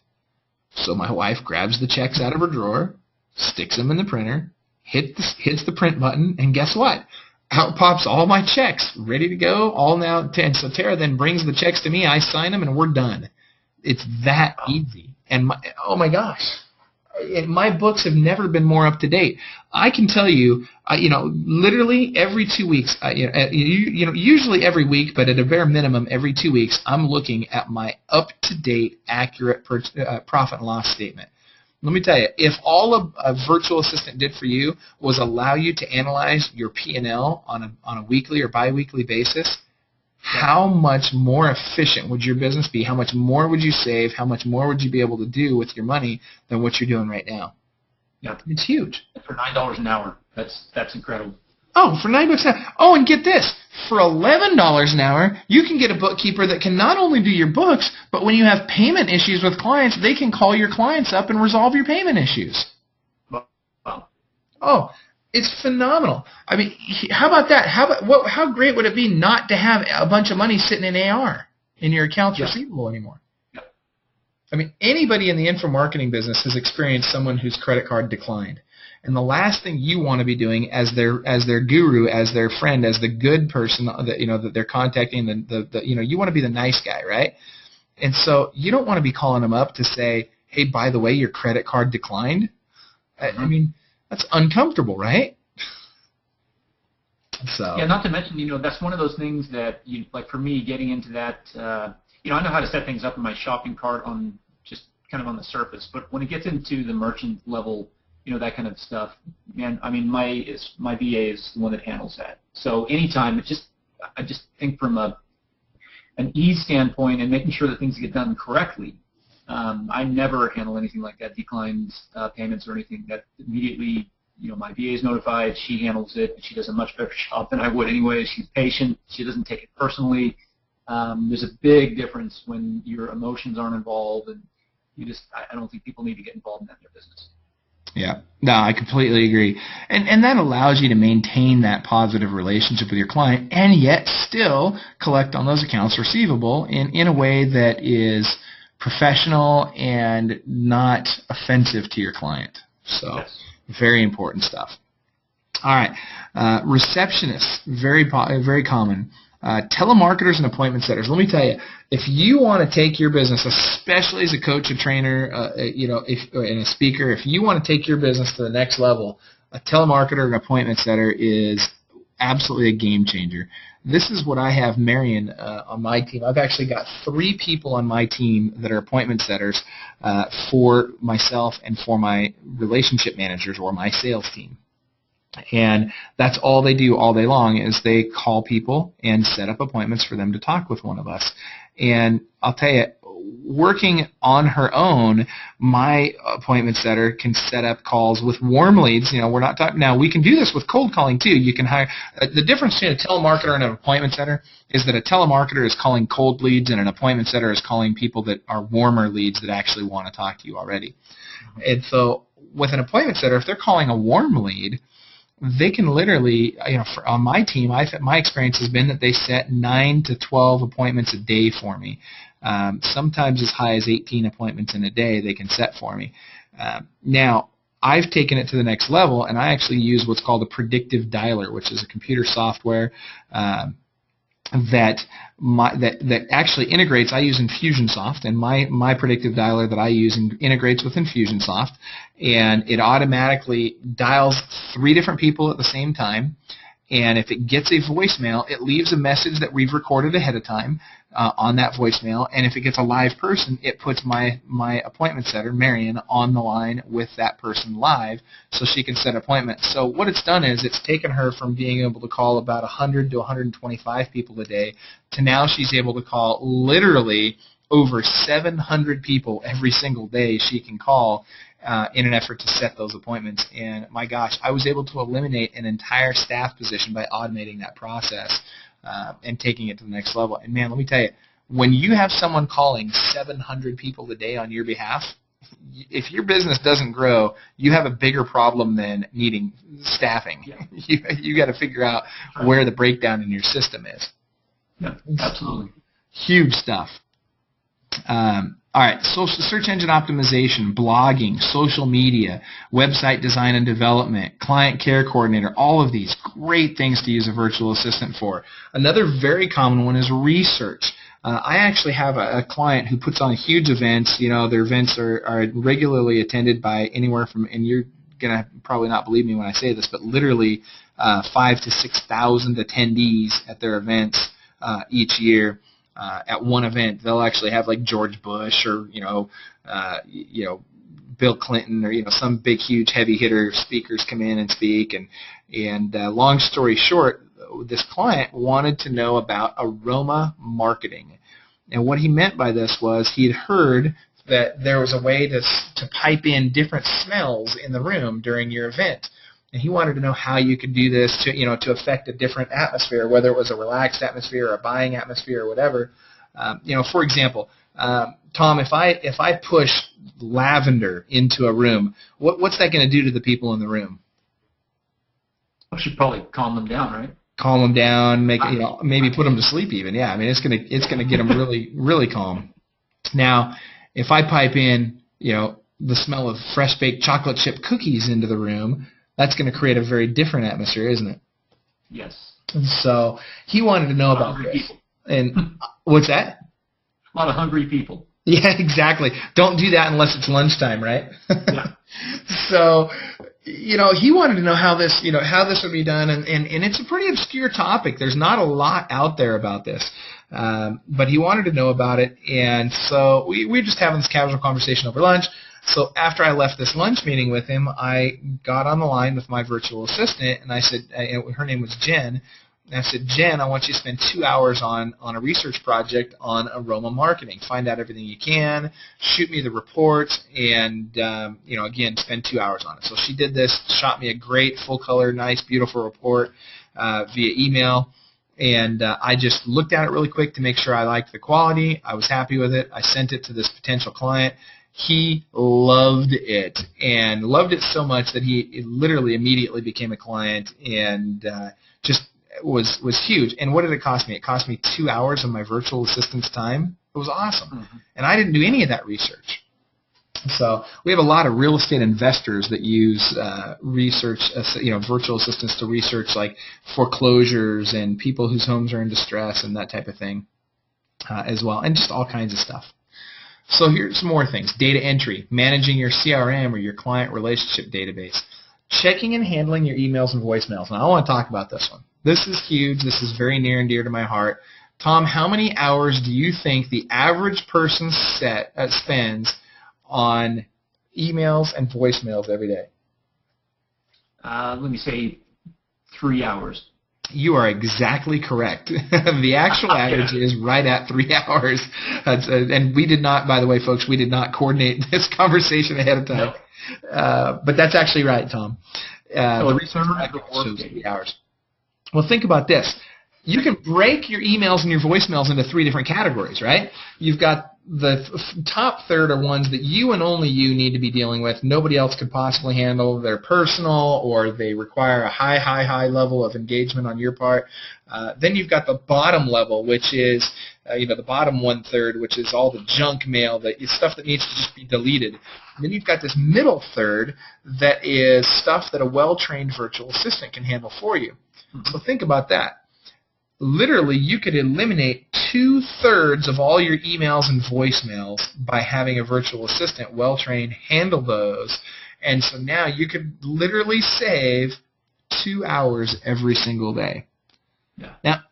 So my wife grabs the checks out of her drawer, sticks them in the printer, hits the print button, and guess what? Out pops all my checks, ready to go, all now. And so Tara then brings the checks to me, I sign them, and we're done. It's that easy. And oh my gosh, my books have never been more up to date. I can tell you, literally every 2 weeks, usually every week, but at a bare minimum every 2 weeks, I'm looking at my up-to-date, accurate profit and loss statement. Let me tell you, if all a virtual assistant did for you was allow you to analyze your P&L on a weekly or biweekly basis, how much more efficient would your business be? How much more would you save? How much more would you be able to do with your money than what you're doing right now? Yeah, it's huge. For $9 an hour, that's incredible. Oh, for $9 an hour. Oh, and get this: for $11 an hour, you can get a bookkeeper that can not only do your books, but when you have payment issues with clients, they can call your clients up and resolve your payment issues. Wow. Oh. It's phenomenal. I mean, how about that? How great would it be not to have a bunch of money sitting in AR in your accounts receivable anymore? Yeah. I mean, anybody in the info marketing business has experienced someone whose credit card declined. And the last thing you want to be doing as their guru, as their friend, as the good person that they're contacting, you want to be the nice guy, right? And so you don't want to be calling them up to say, hey, by the way, your credit card declined. I mean, that's uncomfortable, right? So. Yeah, not to mention, that's one of those things that, like for me, getting into that, I know how to set things up in my shopping cart on just kind of on the surface. But when it gets into the merchant level, that kind of stuff, man, I mean, my VA is the one that handles that. So anytime, I just think from an ease standpoint and making sure that things get done correctly. I never handle anything like that, declines payments or anything. That immediately, my VA is notified. She handles it. She does a much better job than I would anyway. She's patient. She doesn't take it personally. There's a big difference when your emotions aren't involved, and I don't think people need to get involved in that in their business. Yeah, no, I completely agree. And that allows you to maintain that positive relationship with your client and yet still collect on those accounts receivable in a way that is professional and not offensive to your client. So yes. Very important stuff. All right, receptionists, very common. Telemarketers and appointment setters. Let me tell you, if you want to take your business, especially as a coach, a trainer, and a speaker, if you want to take your business to the next level, a telemarketer and appointment setter is absolutely a game changer. This is what I have Marion on my team. I've actually got 3 people on my team that are appointment setters for myself and for my relationship managers or my sales team. And that's all they do all day long is they call people and set up appointments for them to talk with one of us. And I'll tell you, working on her own, my appointment setter can set up calls with warm leads. We're not talking now. We can do this with cold calling too. You can hire. The difference between a telemarketer and an appointment setter is that a telemarketer is calling cold leads and an appointment setter is calling people that are warmer leads that actually want to talk to you already. And so with an appointment setter, if they're calling a warm lead, they can literally, on my team, my experience has been that they set 9 to 12 appointments a day for me. Sometimes as high as 18 appointments in a day they can set for me. Now, I've taken it to the next level, and I actually use what's called a predictive dialer, which is a computer software that actually integrates. I use Infusionsoft, and my predictive dialer that I use integrates with Infusionsoft, and it automatically dials 3 different people at the same time. And if it gets a voicemail, it leaves a message that we've recorded ahead of time on that voicemail. And if it gets a live person, it puts my appointment setter, Marion, on the line with that person live so she can set an appointment. So what it's done is it's taken her from being able to call about 100 to 125 people a day to now she's able to call literally over 700 people every single day she can call in an effort to set those appointments. And my gosh, I was able to eliminate an entire staff position by automating that process and taking it to the next level. And man, let me tell you, when you have someone calling 700 people a day on your behalf, if your business doesn't grow, you have a bigger problem than needing staffing. Yeah. You got to figure out where the breakdown in your system is. Yeah, absolutely. Huge stuff. All right, social search engine optimization, blogging, social media, website design and development, client care coordinator, all of these great things to use a virtual assistant for. Another very common one is research. I actually have a client who puts on huge events. Their events are regularly attended by anywhere from, and you're going to probably not believe me when I say this, but literally 5,000 to 6,000 attendees at their events each year. At one event, they'll actually have like George Bush or Bill Clinton or some big huge heavy hitter speakers come in and speak. And long story short, this client wanted to know about aroma marketing, and what he meant by this was he had heard that there was a way to pipe in different smells in the room during your event. And he wanted to know how you could do this to affect a different atmosphere, whether it was a relaxed atmosphere or a buying atmosphere or whatever. For example, Tom, if I push lavender into a room, what's that going to do to the people in the room? I should probably calm them down, right? Calm them down, maybe put them to sleep even. Yeah, I mean it's gonna get them really really calm. Now, if I pipe in the smell of fresh baked chocolate chip cookies into the room, that's going to create a very different atmosphere, isn't it? Yes. So he wanted to know about this. People. And what's that? A lot of hungry people. Yeah, exactly. Don't do that unless it's lunchtime, right? Yeah. So he wanted to know how this, how this would be done, and it's a pretty obscure topic. There's not a lot out there about this, but he wanted to know about it, and so we were just having this casual conversation over lunch. So after I left this lunch meeting with him, I got on the line with my virtual assistant, and I said, her name was Jen. And I said, Jen, I want you to spend 2 hours on a research project on aroma marketing. Find out everything you can, shoot me the reports, and again, spend 2 hours on it. So she did this, shot me a great full-color, nice, beautiful report via email, and I just looked at it really quick to make sure I liked the quality. I was happy with it. I sent it to this potential client. He loved it, and loved it so much that he literally immediately became a client, and just was huge. And what did it cost me? It cost me 2 hours of my virtual assistant's time. It was awesome. Mm-hmm. And I didn't do any of that research. So we have a lot of real estate investors that use virtual assistants to research like foreclosures and people whose homes are in distress and that type of thing as well, and just all kinds of stuff. So here's some more things. Data entry, managing your CRM or your client relationship database, checking and handling your emails and voicemails. Now I want to talk about this one. This is huge. This is very near and dear to my heart. Tom, how many hours do you think the average person spends on emails and voicemails every day? Let me say 3 hours. You are exactly correct. The actual average is right at 3 hours. And we did not, by the way, folks, we did not coordinate this conversation ahead of time. No. But that's actually right, Tom. The research shows 3 hours. Well, think about this. You can break your emails and your voicemails into 3 different categories, right? You've got the top third are ones that you and only you need to be dealing with. Nobody else could possibly handle. They're personal, or they require a high level of engagement on your part. Then you've got the bottom level, which is the bottom 1/3, which is all the junk mail, stuff that needs to just be deleted. And then you've got this middle third that is stuff that a well-trained virtual assistant can handle for you. So think about that. Literally, you could eliminate 2/3 of all your emails and voicemails by having a virtual assistant, well-trained, handle those. And so now you could literally save 2 hours every single day. Yeah. Now,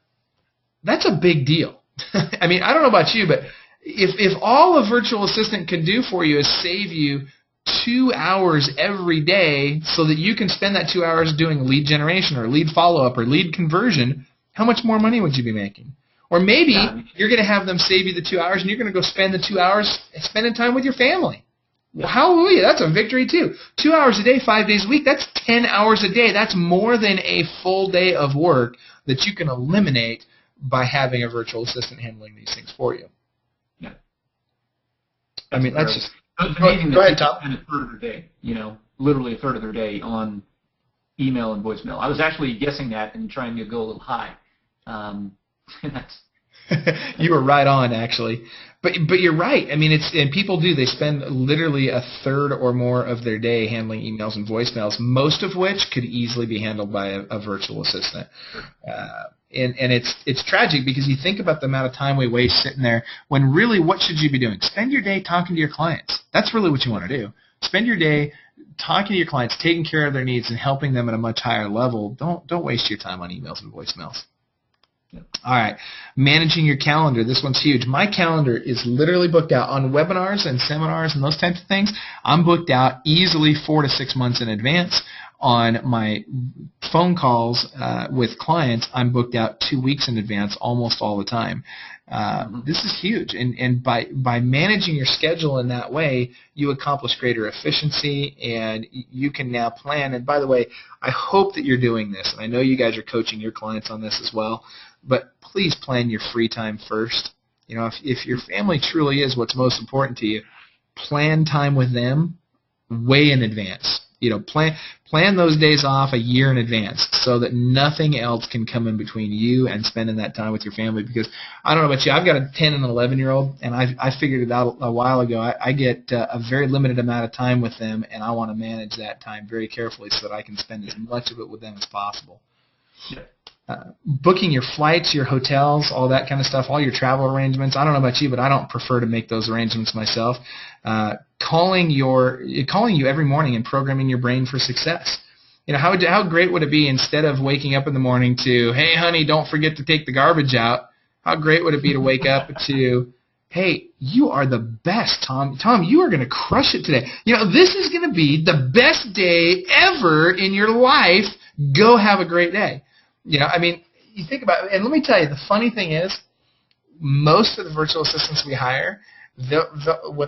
that's a big deal. I mean, I don't know about you, but if all a virtual assistant can do for you is save you 2 hours every day so that you can spend that 2 hours doing lead generation or lead follow-up or lead conversion, how much more money would you be making? Or maybe you're going to have them save you the 2 hours and you're going to go spend the 2 hours spending time with your family. Well, hallelujah, that's a victory too. 2 hours a day, 5 days a week, that's 10 hours a day. That's more than a full day of work that you can eliminate by having a virtual assistant handling these things for you. Yeah. I mean, that's just... It's amazing that people spend a third of their day, literally a third of their day on email and voicemail. I was actually guessing that and trying to go a little high. You were right on, actually. But you're right. I mean, and people do. They spend literally a third or more of their day handling emails and voicemails, most of which could easily be handled by a virtual assistant. And it's tragic because you think about the amount of time we waste sitting there when really what should you be doing? Spend your day talking to your clients. That's really what you want to do. Spend your day talking to your clients, taking care of their needs, and helping them at a much higher level. Don't waste your time on emails and voicemails. All right, managing your calendar. This one's huge. My calendar is literally booked out on webinars and seminars and those types of things. I'm booked out easily 4 to 6 months in advance. On my phone calls with clients, I'm booked out 2 weeks in advance almost all the time. This is huge, and by managing your schedule in that way, you accomplish greater efficiency, and you can now plan. And by the way, I hope that you're doing this, and I know you guys are coaching your clients on this as well, but please plan your free time first. If your family truly is what's most important to you, plan time with them way in advance. Plan those days off a year in advance so that nothing else can come in between you and spending that time with your family. Because I don't know about you, I've got a 10 and an 11-year-old, and I figured it out a while ago. I get a very limited amount of time with them, and I want to manage that time very carefully so that I can spend as much of it with them as possible. Yeah. booking your flights, your hotels, all that kind of stuff, all your travel arrangements. I don't know about you, but I don't prefer to make those arrangements myself. Calling you every morning and programming your brain for success. How great would it be, instead of waking up in the morning to, hey, honey, don't forget to take the garbage out, how great would it be to wake up to, hey, you are the best, Tom. Tom, you are going to crush it today. This is going to be the best day ever in your life. Go have a great day. You think about it, and let me tell you, the funny thing is, most of the virtual assistants we hire, they'll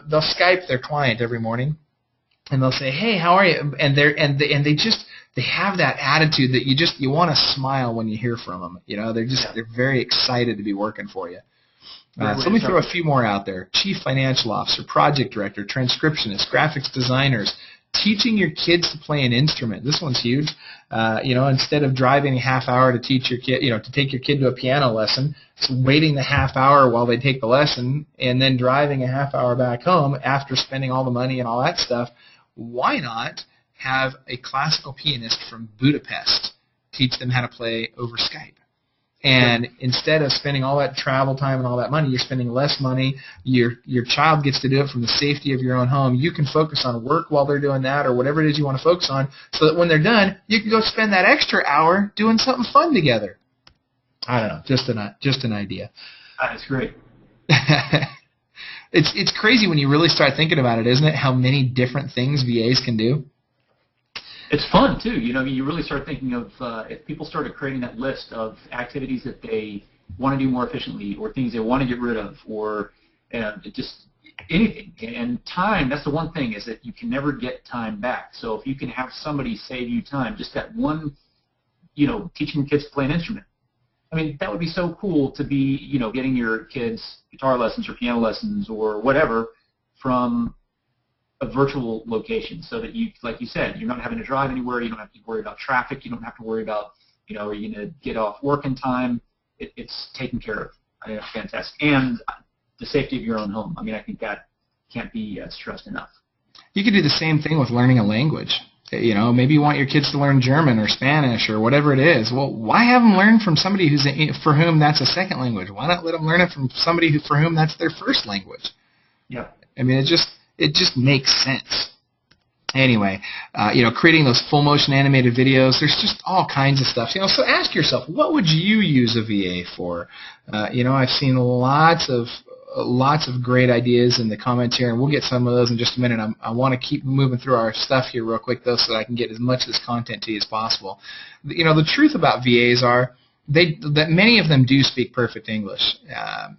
Skype their client every morning, and they'll say, "Hey, how are you?" And they have that attitude that you want to smile when you hear from them. They're very excited to be working for you. So let me throw a few more out there: chief financial officer, project director, transcriptionist, graphics designers. Teaching your kids to play an instrument. This one's huge. Instead of driving a half hour to teach your kid, to take your kid to a piano lesson, so waiting the half hour while they take the lesson, and then driving a half hour back home after spending all the money and all that stuff, why not have a classical pianist from Budapest teach them how to play over Skype? And instead of spending all that travel time and all that money, you're spending less money. Your child gets to do it from the safety of your own home. You can focus on work while they're doing that, or whatever it is you want to focus on, so that when they're done, you can go spend that extra hour doing something fun together. I don't know, just an idea. That's great. It's crazy when you really start thinking about it, isn't it? How many different things VAs can do. It's fun too. You really start thinking of if people started creating that list of activities that they want to do more efficiently, or things they want to get rid of, or just anything. And time, that's the one thing, is that you can never get time back. So if you can have somebody save you time, just that one, teaching kids to play an instrument. That would be so cool to be, getting your kids guitar lessons or piano lessons or whatever from a virtual location, so that you, like you said, you're not having to drive anywhere. You don't have to worry about traffic. You don't have to worry about, are you going to get off work in time? It's taken care of. That's fantastic. And the safety of your own home. I think that can't be stressed enough. You could do the same thing with learning a language. Maybe you want your kids to learn German or Spanish or whatever it is. Well, why have them learn from somebody for whom that's a second language? Why not let them learn it from somebody for whom that's their first language? Yeah. It just makes sense. Anyway, creating those full motion animated videos, there's just all kinds of stuff. So ask yourself, what would you use a VA for? I've seen lots of great ideas in the comments here, and we'll get some of those in just a minute. I want to keep moving through our stuff here real quick, though, so that I can get as much of this content to you as possible. The truth about VAs are that many of them do speak perfect English.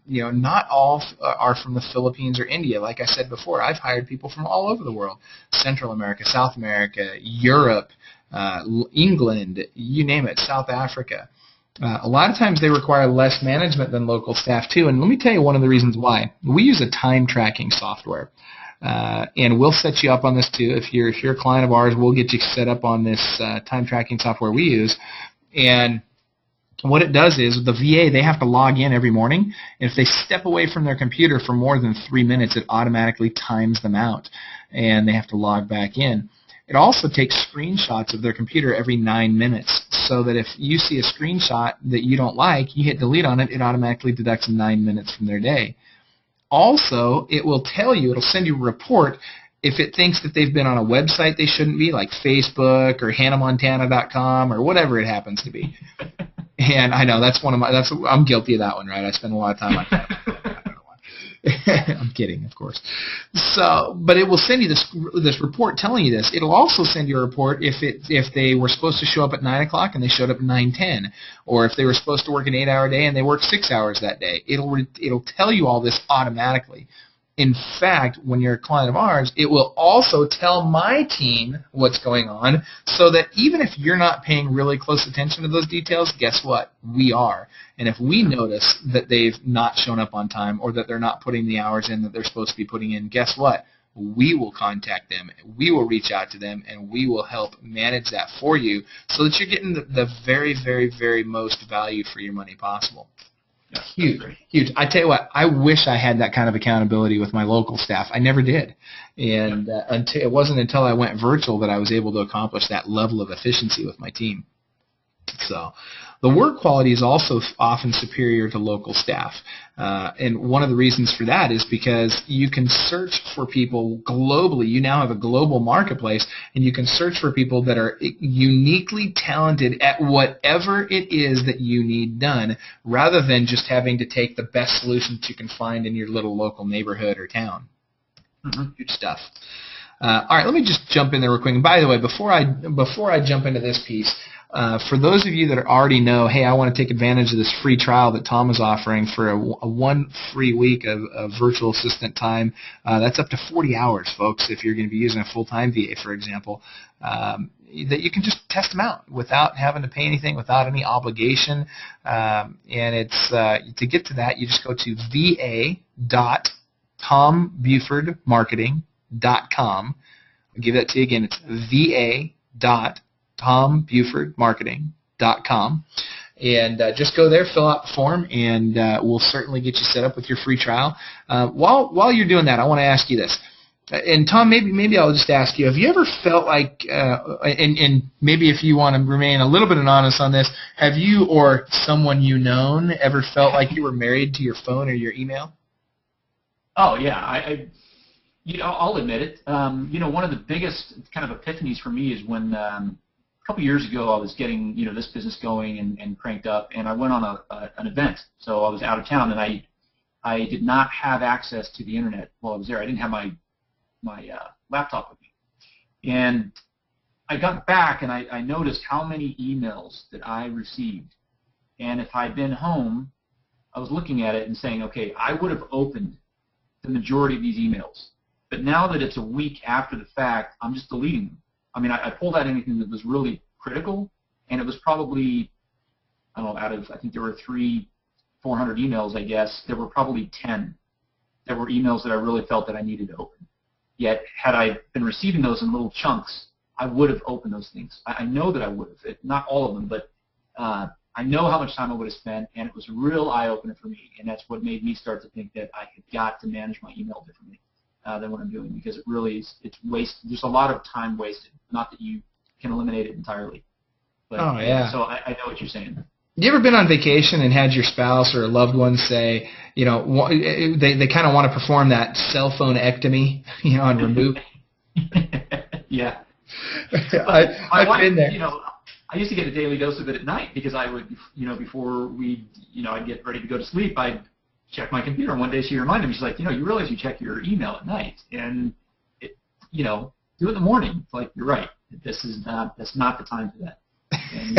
Not all are from the Philippines or India. Like I said before, I've hired people from all over the world: Central America, South America, Europe, England, you name it, South Africa. A lot of times they require less management than local staff too, and let me tell you one of the reasons why. We use a time tracking software, and we'll set you up on this too. If you're a client of ours, we'll get you set up on this time tracking software we use. And what it does is, the VA, they have to log in every morning, and if they step away from their computer for more than 3 minutes, it automatically times them out, and they have to log back in. It also takes screenshots of their computer every 9 minutes, so that if you see a screenshot that you don't like, you hit delete on it, it automatically deducts 9 minutes from their day. Also, it'll send you a report if it thinks that they've been on a website they shouldn't be, like Facebook or HannahMontana.com or whatever it happens to be. And I know I'm guilty of that one, right? I spend a lot of time on that. I don't know why. I'm kidding, of course. But it will send you this report telling you this. It'll also send you a report if they were supposed to show up at 9 o'clock and they showed up at 9:10, or if they were supposed to work an 8-hour day and they worked 6 hours that day. It'll tell you all this automatically. In fact, when you're a client of ours, it will also tell my team what's going on, so that even if you're not paying really close attention to those details, guess what? We are. And if we notice that they've not shown up on time, or that they're not putting the hours in that they're supposed to be putting in, guess what? We will contact them, we will reach out to them, and we will help manage that for you, so that you're getting the very, very, very most value for your money possible. Yeah, huge. I tell you what, I wish I had that kind of accountability with my local staff. I never did, and it wasn't until I went virtual that I was able to accomplish that level of efficiency with my team. So, The work quality is also often superior to local staff. And one of the reasons for that is because you can search for people globally. You now have a global marketplace, and you can search for people that are uniquely talented at whatever it is that you need done, rather than just having to take the best solutions you can find in your little local neighborhood or town. Huge stuff. All right, let me just jump in there real quick. And by the way, before I jump into this piece, for those of you that already know, hey, I want to take advantage of this free trial that Tom is offering for a 1 free week of virtual assistant time. That's up to 40 hours, folks, if you're going to be using a full-time VA, for example, that you can just test them out without having to pay anything, without any obligation. And it's to get to that, you just go to va.tombufordmarketing.com. I'll give that to you again. It's va.tombufordmarketing.com. And just go there, fill out the form, and we'll certainly get you set up with your free trial. While you're doing that, I want to ask you this. And Tom, maybe I'll just ask you, have you ever felt like, and maybe if you want to remain a little bit honest on this, have you or someone you known ever felt like you were married to your phone or your email? Oh yeah, I'll admit it. One of the biggest kind of epiphanies for me is when a couple years ago I was getting this business going and cranked up, and I went on an event. So I was out of town, and I did not have access to the internet while I was there. I didn't have my laptop with me, and I got back and I noticed how many emails that I received. And if I'd been home, I was looking at it and saying, okay, I would have opened the majority of these emails. But now that it's a week after the fact, I'm just deleting them. I mean, I pulled out anything that was really critical, and it was probably, I don't know, out of, I think there were 400 emails, I guess, there were probably 10 that were emails that I really felt that I needed to open. Yet, had I been receiving those in little chunks, I would have opened those things. I know that I would have. Not all of them, but I know how much time I would have spent, and it was a real eye-opener for me, and that's what made me start to think that I had got to manage my email differently than what I'm doing, because it really is, it's wasted. There's a lot of time wasted. Not that you can eliminate it entirely. But, oh, yeah. So I know what you're saying. You ever been on vacation and had your spouse or a loved one say, they kind of want to perform that cell phone ectomy, and remove? Yeah. I've been there. I used to get a daily dose of it at night, because I would, before I'd get ready to go to sleep, I'd check my computer. And one day she reminded me, she's like, you realize you check your email at night, and do it in the morning. It's like, you're right. That's not the time for that. And,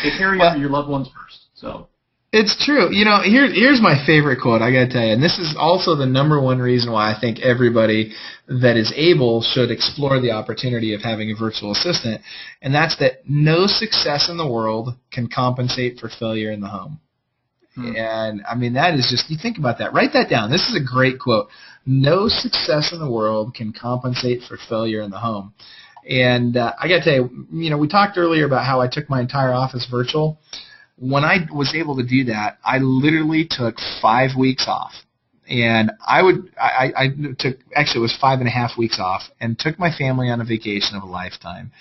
take care of your loved ones first. So. It's true. Here's my favorite quote, I got to tell you, and this is also the number one reason why I think everybody that is able should explore the opportunity of having a virtual assistant, and that's that no success in the world can compensate for failure in the home. And, I mean, that is just, you think about that. Write that down. This is a great quote. No success in the world can compensate for failure in the home. And I got to tell you, we talked earlier about how I took my entire office virtual. When I was able to do that, I literally took 5 weeks off. And I took, actually it was 5.5 weeks off, and took my family on a vacation of a lifetime.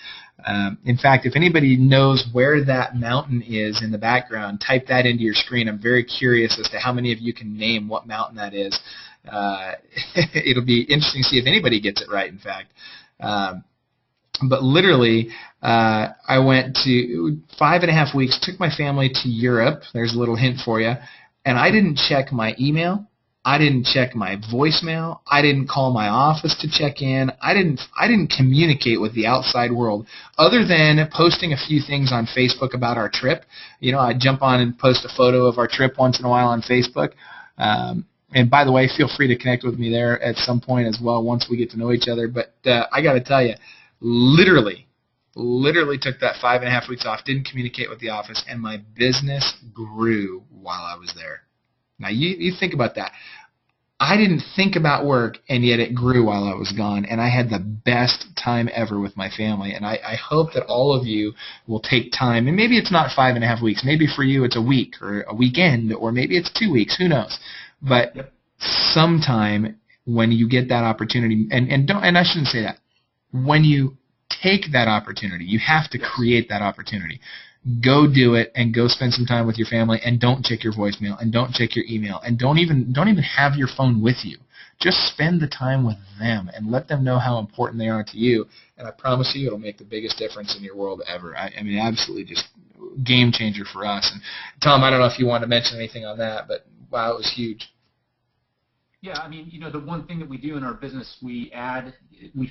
In fact, if anybody knows where that mountain is in the background, type that into your screen. I'm very curious as to how many of you can name what mountain that is. It'll be interesting to see if anybody gets it right, in fact. But literally, I went to 5.5 weeks, took my family to Europe. There's a little hint for you. And I didn't check my email. I didn't check my voicemail. I didn't call my office to check in. I didn't communicate with the outside world other than posting a few things on Facebook about our trip. I'd jump on and post a photo of our trip once in a while on Facebook. And by the way, feel free to connect with me there at some point as well once we get to know each other. But I got to tell you, literally took that 5.5 weeks off, didn't communicate with the office, and my business grew while I was there. Now, you think about that. I didn't think about work, and yet it grew while I was gone, and I had the best time ever with my family. And I hope that all of you will take time, and maybe it's not 5.5 weeks. Maybe for you it's a week or a weekend, or maybe it's 2 weeks. Who knows? But sometime when you get that opportunity, and I shouldn't say that. When you take that opportunity, you have to create that opportunity. go do it and go spend some time with your family, and don't check your voicemail and don't check your email and don't even have your phone with you. Just spend the time with them and let them know how important they are to you, and I promise you it'll make the biggest difference in your world ever. I mean, absolutely just game changer for us. And Tom, I don't know if you want to mention anything on that, but wow, it was huge. Yeah, I mean, the one thing that we do in our business, we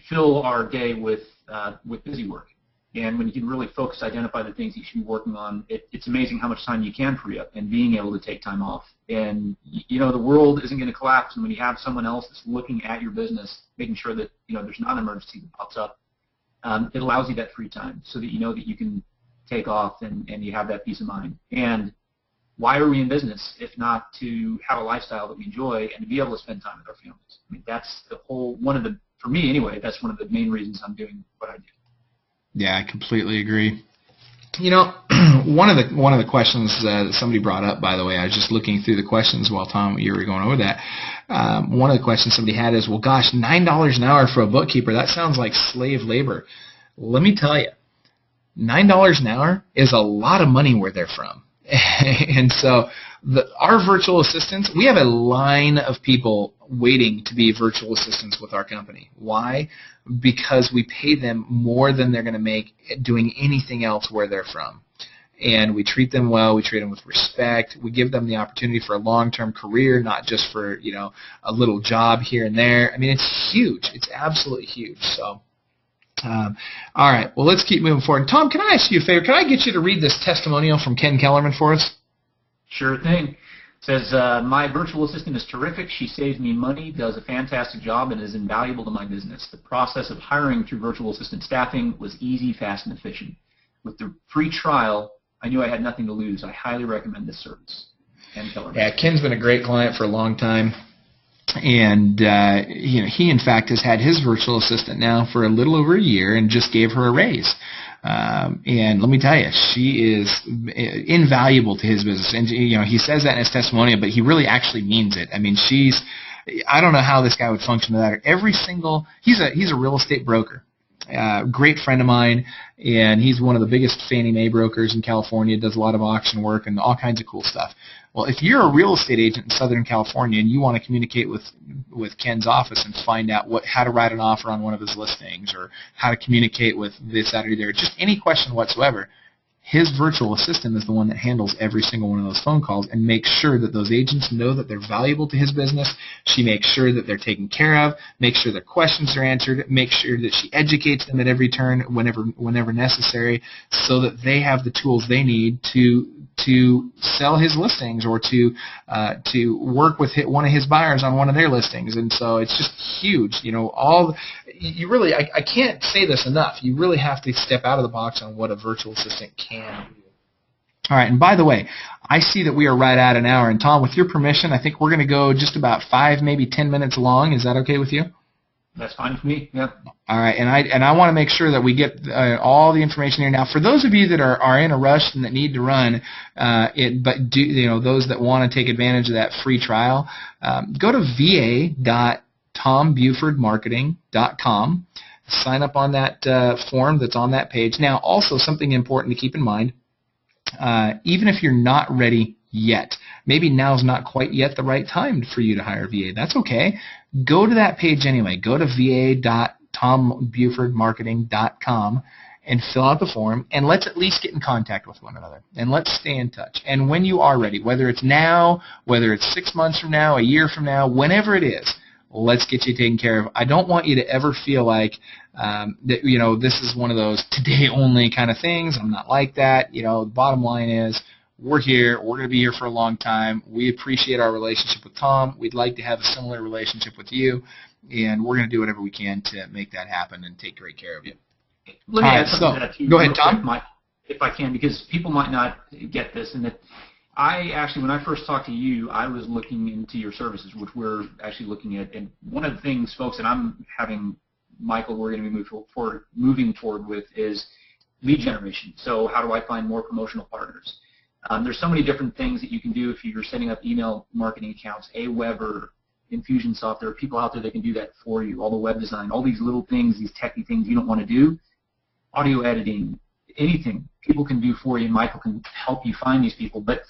fill our day with busy work. And when you can really focus, identify the things you should be working on, it's amazing how much time you can free up and being able to take time off. And, the world isn't going to collapse. And when you have someone else that's looking at your business, making sure that, there's not an emergency that pops up, it allows you that free time so that you know that you can take off and you have that peace of mind. And why are we in business if not to have a lifestyle that we enjoy and to be able to spend time with our families? I mean, that's for me anyway, that's one of the main reasons I'm doing what I do. Yeah, I completely agree. One of the questions that somebody brought up, by the way, I was just looking through the questions while Tom, you were going over that. One of the questions somebody had is, well, gosh, $9 an hour for a bookkeeper, that sounds like slave labor. Let me tell you, $9 an hour is a lot of money where they're from. And so our virtual assistants, we have a line of people waiting to be virtual assistants with our company. Why? Because we pay them more than they're going to make doing anything else where they're from. And we treat them well. We treat them with respect. We give them the opportunity for a long-term career, not just for, a little job here and there. I mean, it's huge. It's absolutely huge. So, all right. Well, let's keep moving forward. Tom, can I ask you a favor? Can I get you to read this testimonial from Ken Kellerman for us? Sure thing. It says, my virtual assistant is terrific. She saves me money, does a fantastic job, and is invaluable to my business. The process of hiring through virtual assistant staffing was easy, fast, and efficient. With the free trial, I knew I had nothing to lose. I highly recommend this service. Ken Kellerman. Yeah, Ken's been a great client for a long time. And he in fact has had his virtual assistant now for a little over a year and just gave her a raise. And let me tell you, she is invaluable to his business. And he says that in his testimonial, but he really actually means it. I mean, I don't know how this guy would function without her. He's a real estate broker. Great friend of mine, and he's one of the biggest Fannie Mae brokers in California, does a lot of auction work and all kinds of cool stuff. Well, if you're a real estate agent in Southern California and you want to communicate with Ken's office and find out how to write an offer on one of his listings or how to communicate with this, that, or there, just any question whatsoever, his virtual assistant is the one that handles every single one of those phone calls and makes sure that those agents know that they're valuable to his business. She makes sure that they're taken care of, makes sure their questions are answered, makes sure that she educates them at every turn whenever necessary, so that they have the tools they need to sell his listings or to work with one of his buyers on one of their listings. And so it's just huge. I can't say this enough. You really have to step out of the box on what a virtual assistant can do. All right, and by the way, I see that we are right at an hour. And Tom, with your permission, I think we're going to go just about 5, maybe 10 minutes long. Is that okay with you? That's fine for me. Yeah. All right, and I want to make sure that we get all the information here. Now, for those of you that are in a rush and that need to run, those that want to take advantage of that free trial, go to va.tombufordmarketing.com. Sign up on that form that's on that page. Now, also something important to keep in mind, even if you're not ready yet, maybe now's not quite yet the right time for you to hire a VA. That's okay. Go to that page anyway. Go to va.tombufordmarketing.com and fill out the form, and let's at least get in contact with one another, and let's stay in touch. And when you are ready, whether it's now, whether it's 6 months from now, a year from now, whenever it is, let's get you taken care of. I don't want you to ever feel like this is one of those today only kind of things. I'm not like that. The bottom line is, we're here. We're going to be here for a long time. We appreciate our relationship with Tom. We'd like to have a similar relationship with you, and we're going to do whatever we can to make that happen and take great care of you. Let me add something to that too. Go ahead, Tom. If I can, because people might not get this, and that when I first talked to you, I was looking into your services, which we're actually looking at, and one of the things, folks, that I'm having, Michael, we're going to be moving forward with is lead generation. So how do I find more promotional partners? There's so many different things that you can do if you're setting up email marketing accounts, Aweber, Infusionsoft. There are people out there that can do that for you, all the web design, all these little things, these techie things you don't want to do. Audio editing, anything people can do for you. Michael can help you find these people. But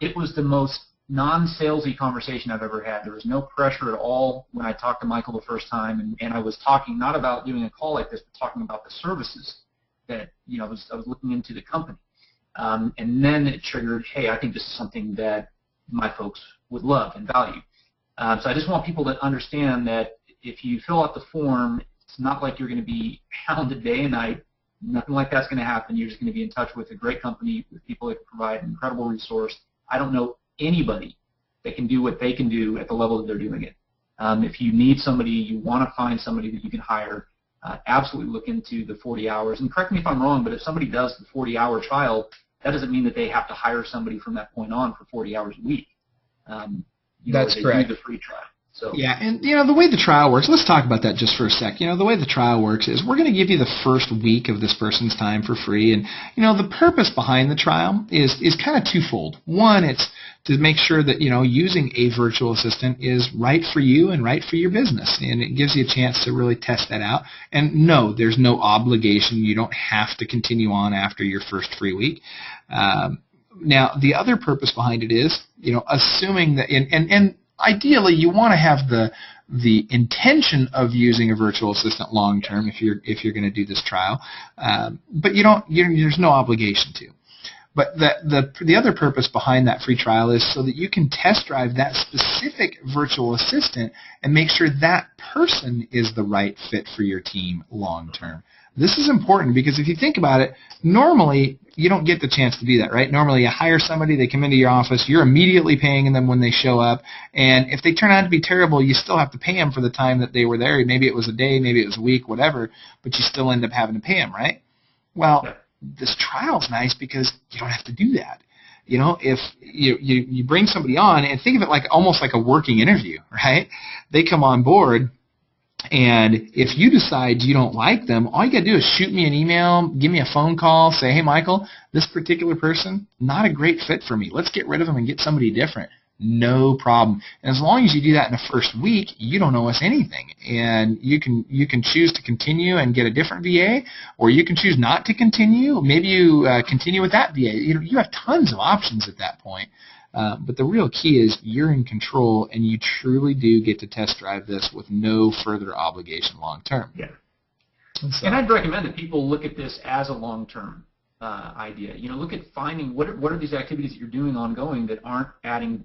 it was the most non-salesy conversation I've ever had. There was no pressure at all when I talked to Michael the first time, and I was talking not about doing a call like this, but talking about the services that I was looking into the company. And then it triggered, hey, I think this is something that my folks would love and value. So I just want people to understand that if you fill out the form, it's not like you're going to be hounded day and night. Nothing like that's going to happen. You're just going to be in touch with a great company, with people that can provide an incredible resource. I don't know anybody that can do what they can do at the level that they're doing it. If you need somebody, you want to find somebody that you can hire, absolutely look into the 40 hours. And correct me if I'm wrong, but if somebody does the 40-hour trial, that doesn't mean that they have to hire somebody from that point on for 40 hours a week. That's correct. Do the free trial. So. Yeah, and the way the trial works, let's talk about that just for a sec. The way the trial works is we're going to give you the first week of this person's time for free, and the purpose behind the trial is kind of twofold. One, it's to make sure that using a virtual assistant is right for you and right for your business, and it gives you a chance to really test that out. And no, there's no obligation. You don't have to continue on after your first free week. Now, the other purpose behind it is, assuming that, and ideally, you want to have the intention of using a virtual assistant long term if you're going to do this trial, but there's no obligation to. But the other purpose behind that free trial is so that you can test drive that specific virtual assistant and make sure that person is the right fit for your team long term. This is important because if you think about it, normally you don't get the chance to do that, right? Normally you hire somebody, they come into your office, you're immediately paying them when they show up, and if they turn out to be terrible, you still have to pay them for the time that they were there. Maybe it was a day, maybe it was a week, whatever, but you still end up having to pay them, right? Well, this trial's nice because you don't have to do that. If you bring somebody on, and think of it like almost like a working interview, right? They come on board, and if you decide you don't like them, all you got to do is shoot me an email, give me a phone call, say, hey, Michael, this particular person, not a great fit for me. Let's get rid of them and get somebody different. No problem. And as long as you do that in the first week, you don't owe us anything. And you can choose to continue and get a different VA, or you can choose not to continue. Maybe you continue with that VA. You have tons of options at that point. But the real key is you're in control, and you truly do get to test drive this with no further obligation long term. Yeah. And I'd recommend that people look at this as a long-term idea. Look at finding what are these activities that you're doing ongoing that aren't adding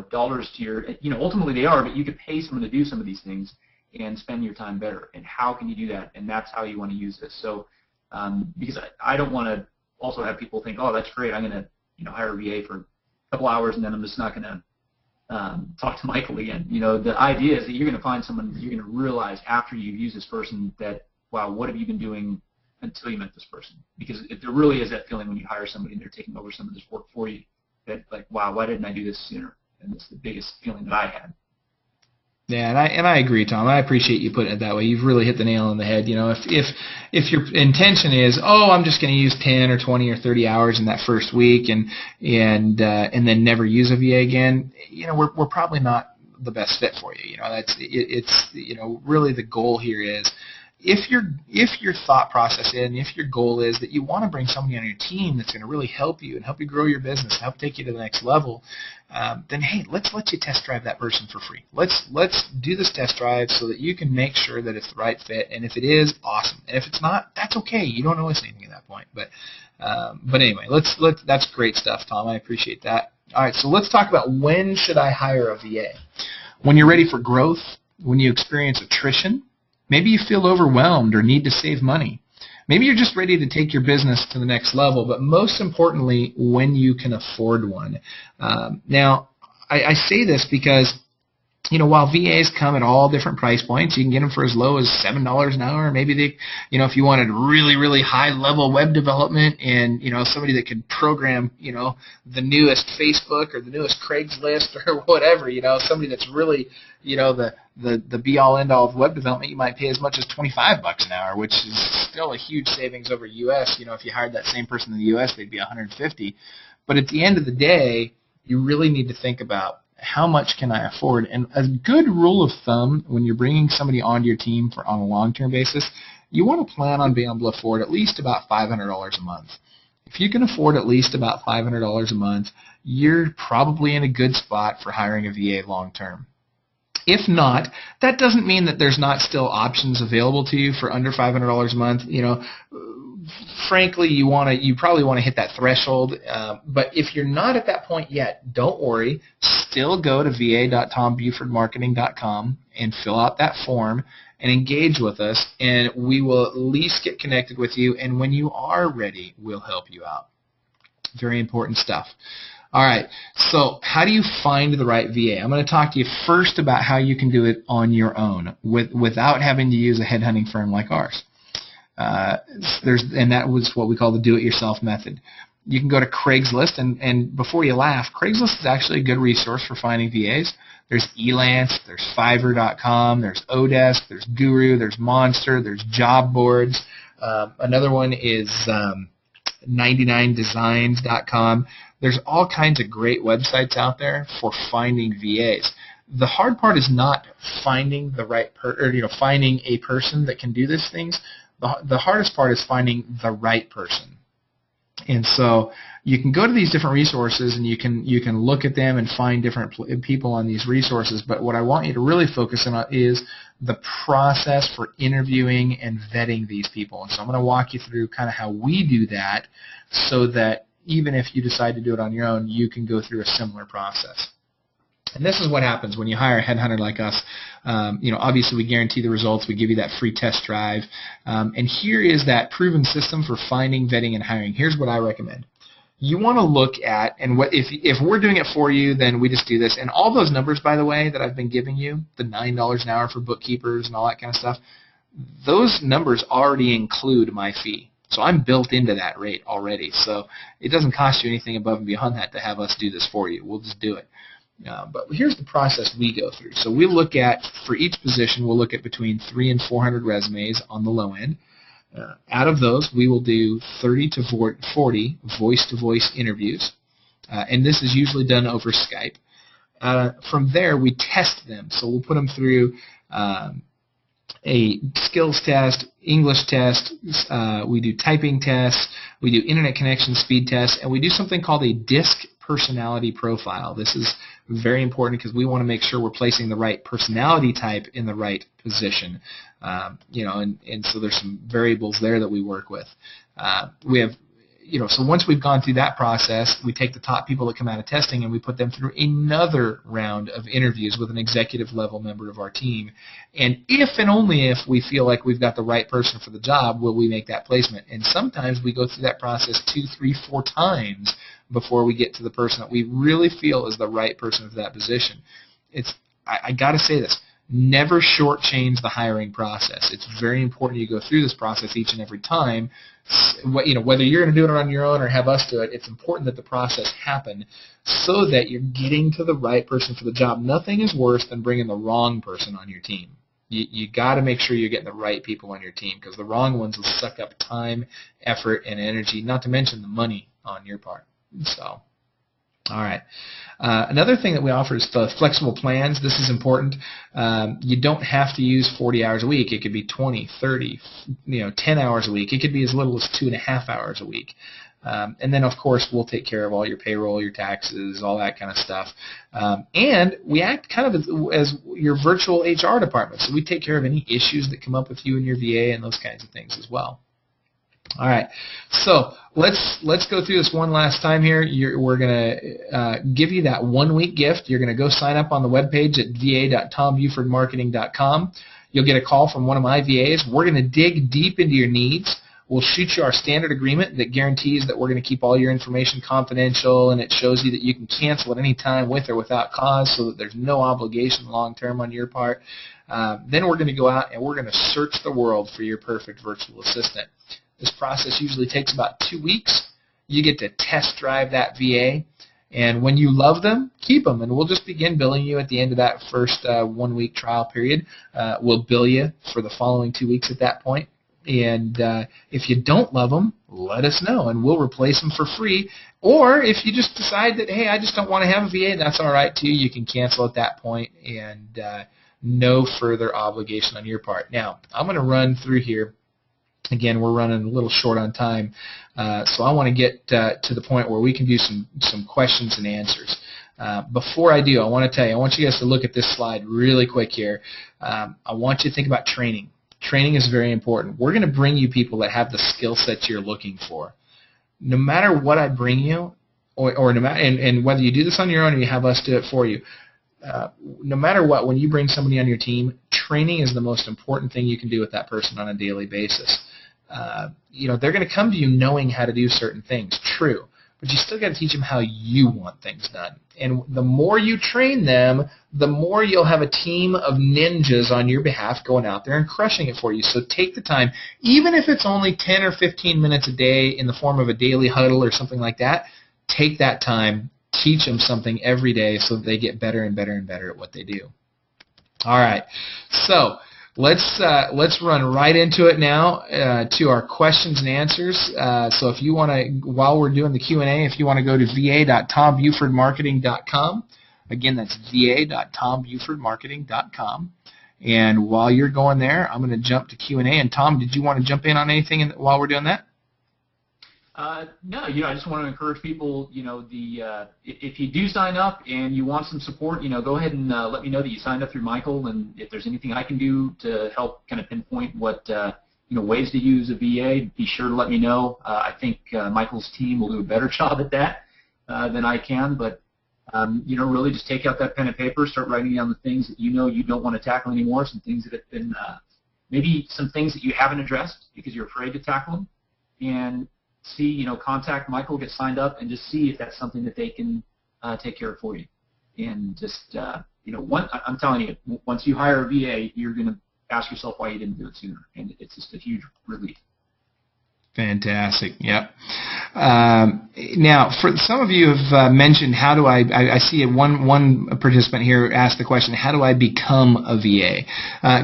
dollars to your, ultimately they are, but you could pay someone to do some of these things and spend your time better. And how can you do that? And that's how you want to use this. So, because I don't want to also have people think, oh, that's great, I'm going to, hire a VA for a couple hours and then I'm just not going to talk to Michael again. The idea is that you're going to find someone that you're going to realize after you've used this person that, wow, what have you been doing until you met this person? Because there really is that feeling when you hire somebody and they're taking over some of this work for you that, like, wow, why didn't I do this sooner? And it's the biggest feeling that I had. Yeah, and I agree, Tom. I appreciate you putting it that way. You've really hit the nail on the head. If your intention is, oh, I'm just going to use 10 or 20 or 30 hours in that first week and then never use a VA again, we're probably not the best fit for you. It's really the goal here is if your thought process and if your goal is that you want to bring somebody on your team that's going to really help you and help you grow your business, help take you to the next level, then hey, let's let you test drive that person for free. Let's do this test drive so that you can make sure that it's the right fit. And if it is, awesome. And if it's not, that's okay. You don't owe us anything at that point. But anyway, that's great stuff, Tom. I appreciate that. All right, so let's talk about when should I hire a VA? When you're ready for growth, when you experience attrition. Maybe you feel overwhelmed or need to save money. Maybe you're just ready to take your business to the next level, but most importantly, when you can afford one. Now, I say this because, while VAs come at all different price points, you can get them for as low as $7 an hour. Maybe they, if you wanted really, really high-level web development and, somebody that could program, the newest Facebook or the newest Craigslist or whatever, somebody that's really, the be-all, end-all of web development, you might pay as much as $25 an hour, which is still a huge savings over U.S. If you hired that same person in the U.S., they'd be $150. But at the end of the day, you really need to think about how much can I afford? And a good rule of thumb when you're bringing somebody onto your team on a long-term basis you want to plan on being able to afford at least about $500 a month. If you can afford at least about $500 a month, you're probably in a good spot for hiring a VA long term. If not, that doesn't mean that there's not still options available to you for under $500 a month. Frankly, you probably want to hit that threshold. But if you're not at that point yet, don't worry. Still go to va.tombufordmarketing.com and fill out that form and engage with us, and we will at least get connected with you. And when you are ready, we'll help you out. Very important stuff. All right, so how do you find the right VA? I'm going to talk to you first about how you can do it on your own without having to use a headhunting firm like ours. And that was what we call the do-it-yourself method. You can go to Craigslist, and before you laugh, Craigslist is actually a good resource for finding VAs. There's Elance, there's Fiverr.com, there's Odesk, there's Guru, there's Monster, there's job boards. Another one is 99designs.com. There's all kinds of great websites out there for finding VAs. The hard part is not finding the right finding a person that can do these things. The hardest part is finding the right person. And so you can go to these different resources and you can look at them and find different people on these resources. But what I want you to really focus on is the process for interviewing and vetting these people. And so I'm going to walk you through kind of how we do that so that even if you decide to do it on your own, you can go through a similar process. And this is what happens when you hire a headhunter like us. Obviously we guarantee the results. We give you that free test drive. And here is that proven system for finding, vetting, and hiring. Here's what I recommend. You want to look at, and if we're doing it for you, then we just do this. And all those numbers, by the way, that I've been giving you, the $9 an hour for bookkeepers and all that kind of stuff, those numbers already include my fee. So I'm built into that rate already. So it doesn't cost you anything above and beyond that to have us do this for you. We'll just do it. But here's the process we go through. So we look at, for each position, we'll look at between 300 and 400 resumes on the low end. Out of those, we will do 30 to 40 voice-to-voice interviews. And this is usually done over Skype. From there, we test them. So we'll put them through a skills test, English test, we do typing tests, we do internet connection speed tests, and we do something called a DISC personality profile. This is very important because we want to make sure we're placing the right personality type in the right position. And so there's some variables there that we work with. We have, so once we've gone through that process, we take the top people that come out of testing and we put them through another round of interviews with an executive level member of our team. And if and only if we feel like we've got the right person for the job, will we make that placement. And sometimes we go through that process 2, 3, 4 times before we get to the person that we really feel is the right person for that position. I got to say this. Never shortchange the hiring process. It's very important you go through this process each and every time. Whether you're going to do it on your own or have us do it, it's important that the process happen so that you're getting to the right person for the job. Nothing is worse than bringing the wrong person on your team. You got to make sure you're getting the right people on your team because the wrong ones will suck up time, effort, and energy, not to mention the money on your part. So, all right. Another thing that we offer is the flexible plans. This is important. You don't have to use 40 hours a week. It could be 20, 30, 10 hours a week. It could be as little as 2.5 hours a week. And then, of course, we'll take care of all your payroll, your taxes, all that kind of stuff. And we act kind of as your virtual HR department. So we take care of any issues that come up with you and your VA and those kinds of things as well. All right, so let's go through this one last time here. We're going to give you that 1-week gift. You're going to go sign up on the webpage at va.tombufordmarketing.com. You'll get a call from one of my VAs. We're going to dig deep into your needs. We'll shoot you our standard agreement that guarantees that we're going to keep all your information confidential, and it shows you that you can cancel at any time with or without cause so that there's no obligation long-term on your part. Then we're going to go out and we're going to search the world for your perfect virtual assistant. This process usually takes about 2 weeks. You get to test drive that VA, and when you love them, keep them, and we'll just begin billing you at the end of that first 1-week trial period. We'll bill you for the following 2 weeks at that point, and if you don't love them, let us know, and we'll replace them for free. Or if you just decide that, hey, I just don't want to have a VA, that's all right, too. You can cancel at that point, and no further obligation on your part. Now, I'm going to run through here Again, we're running a little short on time, so I want to get to the point where we can do some questions and answers. Before I do, I want to tell you, I want you guys to look at this slide really quick here. I want you to think about training. Training is very important. We're going to bring you people that have the skill sets you're looking for. No matter what I bring you, or no matter, and whether you do this on your own or you have us do it for you, no matter what, when you bring somebody on your team, training is the most important thing you can do with that person on a daily basis. They're going to come to you knowing how to do certain things, true, but you still got to teach them how you want things done. And the more you train them, the more you'll have a team of ninjas on your behalf going out there and crushing it for you. So take the time, even if it's only 10 or 15 minutes a day in the form of a daily huddle or something like that, take that time, teach them something every day so that they get better and better and better at what they do. All right, so let's run right into it now to our questions and answers. So if you want to, while we're doing the Q&A, if you want to go to va.tombufordmarketing.com, again, that's va.tombufordmarketing.com. And while you're going there, I'm going to jump to Q&A. And Tom, did you want to jump in on anything while we're doing that? No, I just want to encourage people, if you do sign up and you want some support, go ahead and let me know that you signed up through Michael, and if there's anything I can do to help kind of pinpoint what, ways to use a VA, be sure to let me know. I think Michael's team will do a better job at that than I can, but, really just take out that pen and paper, start writing down the things that you don't want to tackle anymore, some things that have been, maybe some things that you haven't addressed because you're afraid to tackle them, and see, contact Michael, get signed up, and just see if that's something that they can take care of for you. And just, I'm telling you, once you hire a VA, you're going to ask yourself why you didn't do it sooner, and it's just a huge relief. Fantastic. Yep. Now, for some of you have mentioned, how do I see one participant here asked the question, how do I become a VA?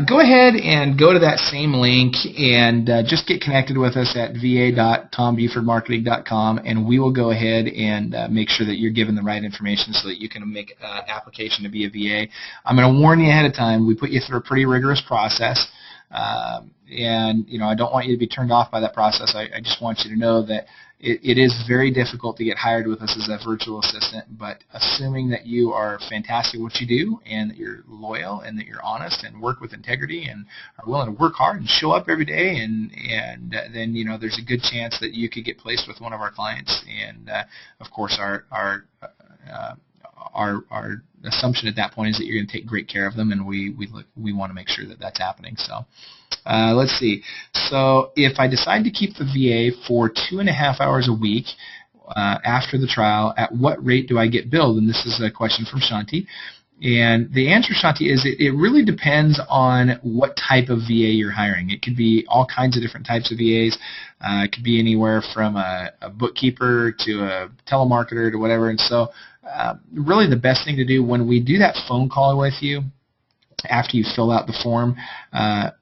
Go ahead and go to that same link and just get connected with us at va.tombufordmarketing.com, and we will go ahead and make sure that you're given the right information so that you can make an application to be a VA. I'm going to warn you ahead of time, we put you through a pretty rigorous process. And I don't want you to be turned off by that process. I just want you to know that it is very difficult to get hired with us as a virtual assistant, but assuming that you are fantastic at what you do and that you're loyal and that you're honest and work with integrity and are willing to work hard and show up every day, and then there's a good chance that you could get placed with one of our clients. And of course our assumption at that point is that you're going to take great care of them, and we want to make sure that that's happening. So let's see. So if I decide to keep the VA for 2.5 hours a week after the trial, at what rate do I get billed? And this is a question from Shanti. And the answer, Shanti, is it really depends on what type of VA you're hiring. It could be all kinds of different types of VAs. It could be anywhere from a bookkeeper to a telemarketer to whatever. And so really the best thing to do when we do that phone call with you after you fill out the form,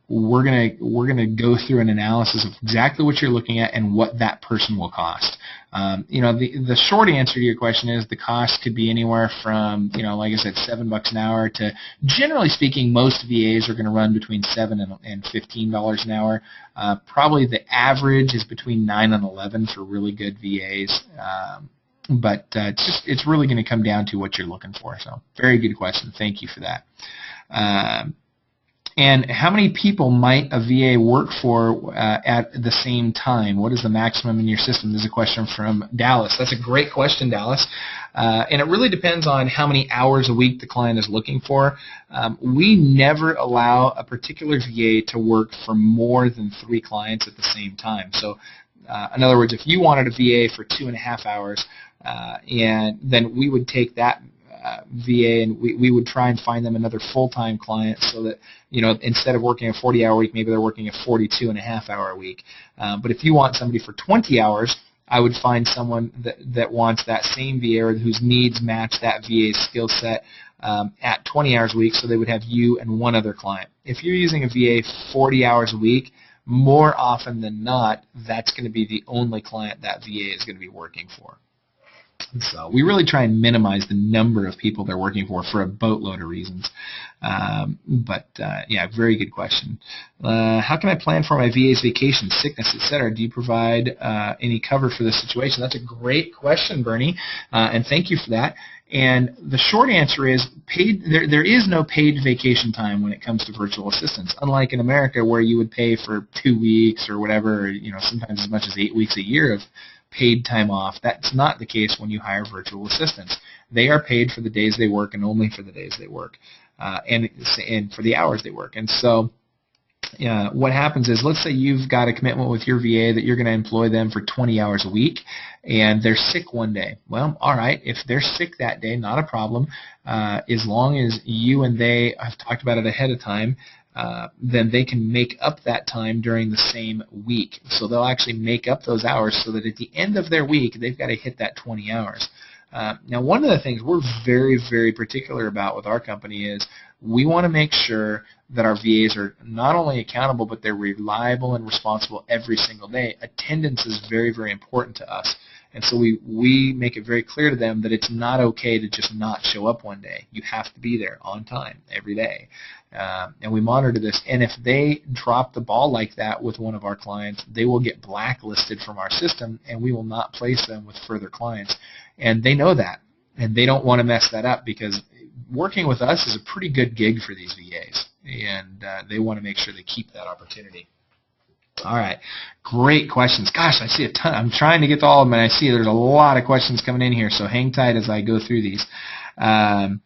we're gonna go through an analysis of exactly what you're looking at and what that person will cost. The short answer to your question is the cost could be anywhere from, like I said, $7 an hour to, generally speaking, most VAs are going to run between $7 and $15 an hour. Probably the average is between $9 and $11 for really good VAs. But it's really going to come down to what you're looking for. So very good question. Thank you for that. And how many people might a VA work for at the same time? What is the maximum in your system? This is a question from Dallas. That's a great question, Dallas. And it really depends on how many hours a week the client is looking for. We never allow a particular VA to work for more than 3 clients at the same time. So in other words, if you wanted a VA for 2.5 hours, and then we would take that VA and we would try and find them another full-time client so that, instead of working a 40-hour week, maybe they're working a 42.5-hour week. But if you want somebody for 20 hours, I would find someone that wants that same VA or whose needs match that VA's skill set at 20 hours a week, so they would have you and one other client. If you're using a VA 40 hours a week, more often than not, that's going to be the only client that VA is going to be working for. So we really try and minimize the number of people they're working for a boatload of reasons. Yeah, very good question. How can I plan for my VA's vacation, sickness, etc.? Do you provide any cover for this situation? That's a great question, Bernie, and thank you for that. And the short answer is there is no paid vacation time when it comes to virtual assistants, unlike in America where you would pay for 2 weeks or whatever, sometimes as much as 8 weeks a year of paid time off. That's not the case when you hire virtual assistants. They are paid for the days they work and only for the days they work, and for the hours they work. And so what happens is, let's say you've got a commitment with your VA that you're going to employ them for 20 hours a week, and they're sick one day. Well, all right, if they're sick that day, not a problem. As long as you and they have talked about it ahead of time, then they can make up that time during the same week. So they'll actually make up those hours so that at the end of their week, they've got to hit that 20 hours. Now, one of the things we're very, very particular about with our company is we want to make sure that our VAs are not only accountable, but they're reliable and responsible every single day. Attendance is very, very important to us. And so we make it very clear to them that it's not okay to just not show up one day. You have to be there on time every day. And we monitor this. And if they drop the ball like that with one of our clients, they will get blacklisted from our system, and we will not place them with further clients. And they know that, and they don't want to mess that up, because working with us is a pretty good gig for these VAs, and they want to make sure they keep that opportunity. All right, great questions. Gosh, I see a ton. I'm trying to get to all of them, and I see there's a lot of questions coming in here, so hang tight as I go through these. All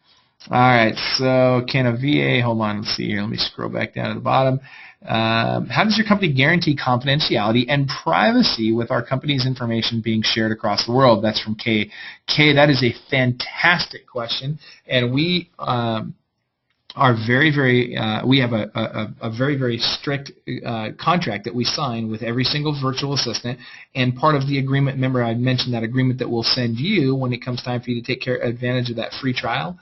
right, so can a VA, hold on, let's see here. Let me scroll back down to the bottom. How does your company guarantee confidentiality and privacy with our company's information being shared across the world? That's from Kay. Kay, that is a fantastic question, and we are very, very, we have a very, very strict contract that we sign with every single virtual assistant, and part of the agreement, remember I mentioned that agreement that we'll send you when it comes time for you to take advantage of that free trial.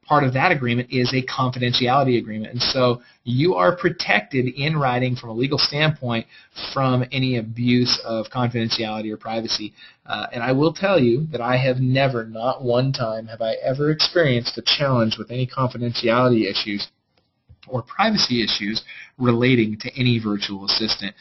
Part of that agreement is a confidentiality agreement, and so you are protected in writing from a legal standpoint from any abuse of confidentiality or privacy. And I will tell you that I have never, not one time, have I ever experienced a challenge with any confidentiality issues or privacy issues relating to any virtual assistant.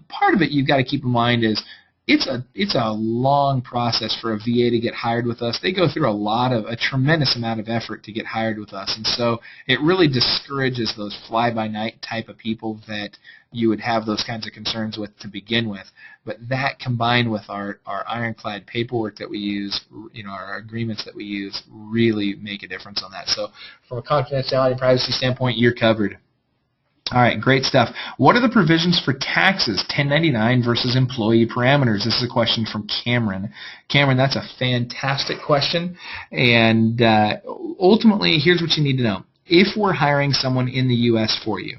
Part of it you've got to keep in mind is it's a long process for a VA to get hired with us. They go through a tremendous amount of effort to get hired with us, and so it really discourages those fly-by-night type of people that you would have those kinds of concerns with to begin with. But that, combined with our ironclad paperwork that we use, our agreements that we use, really make a difference on that. So from a confidentiality and privacy standpoint, you're covered. All right, great stuff. What are the provisions for taxes, 1099 versus employee parameters? This is a question from Cameron. Cameron, that's a fantastic question. And ultimately, here's what you need to know. If we're hiring someone in the U.S. for you,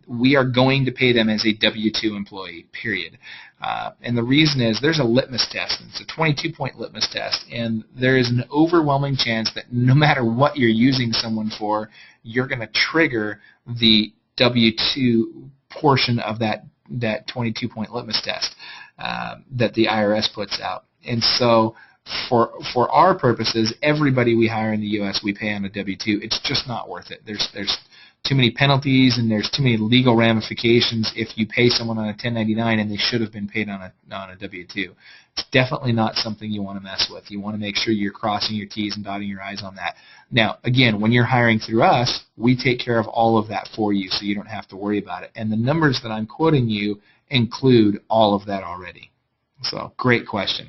we are going to pay them as a W-2 employee, period. And the reason is there's a litmus test. It's a 22-point litmus test. And there is an overwhelming chance that no matter what you're using someone for, you're going to trigger the W-2 portion of that 22-point litmus test that the IRS puts out. And so for our purposes, everybody we hire in the U.S. we pay on a W-2. It's just not worth it. There's too many penalties and there's too many legal ramifications if you pay someone on a 1099 and they should have been paid on a W-2. It's definitely not something you want to mess with. You want to make sure you're crossing your T's and dotting your I's on that. Now, again, when you're hiring through us, we take care of all of that for you so you don't have to worry about it. And the numbers that I'm quoting you include all of that already. So, great question.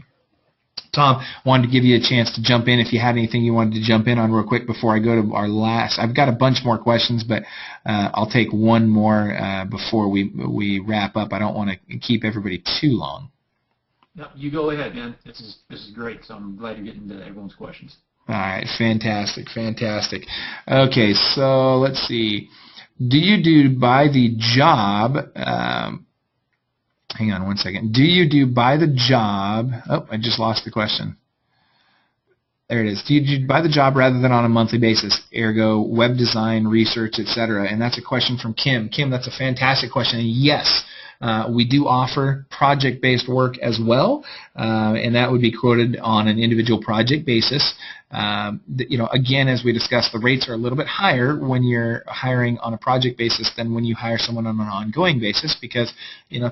Tom, wanted to give you a chance to jump in if you had anything you wanted to jump in on real quick before I go to our last. I've got a bunch more questions, but I'll take one more before we wrap up. I don't want to keep everybody too long. No, you go ahead, man. This is great, so I'm glad you're getting to everyone's questions. All right, fantastic, fantastic. Okay, so let's see. Do you do by the job? Hang on one second. Do you do by the job? Oh, I just lost the question. There it is. Do you buy the job rather than on a monthly basis? Ergo, web design, research, etc. And that's a question from Kim. Kim, that's a fantastic question. And yes, we do offer project-based work as well, and that would be quoted on an individual project basis. Again, as we discussed, the rates are a little bit higher when you're hiring on a project basis than when you hire someone on an ongoing basis, because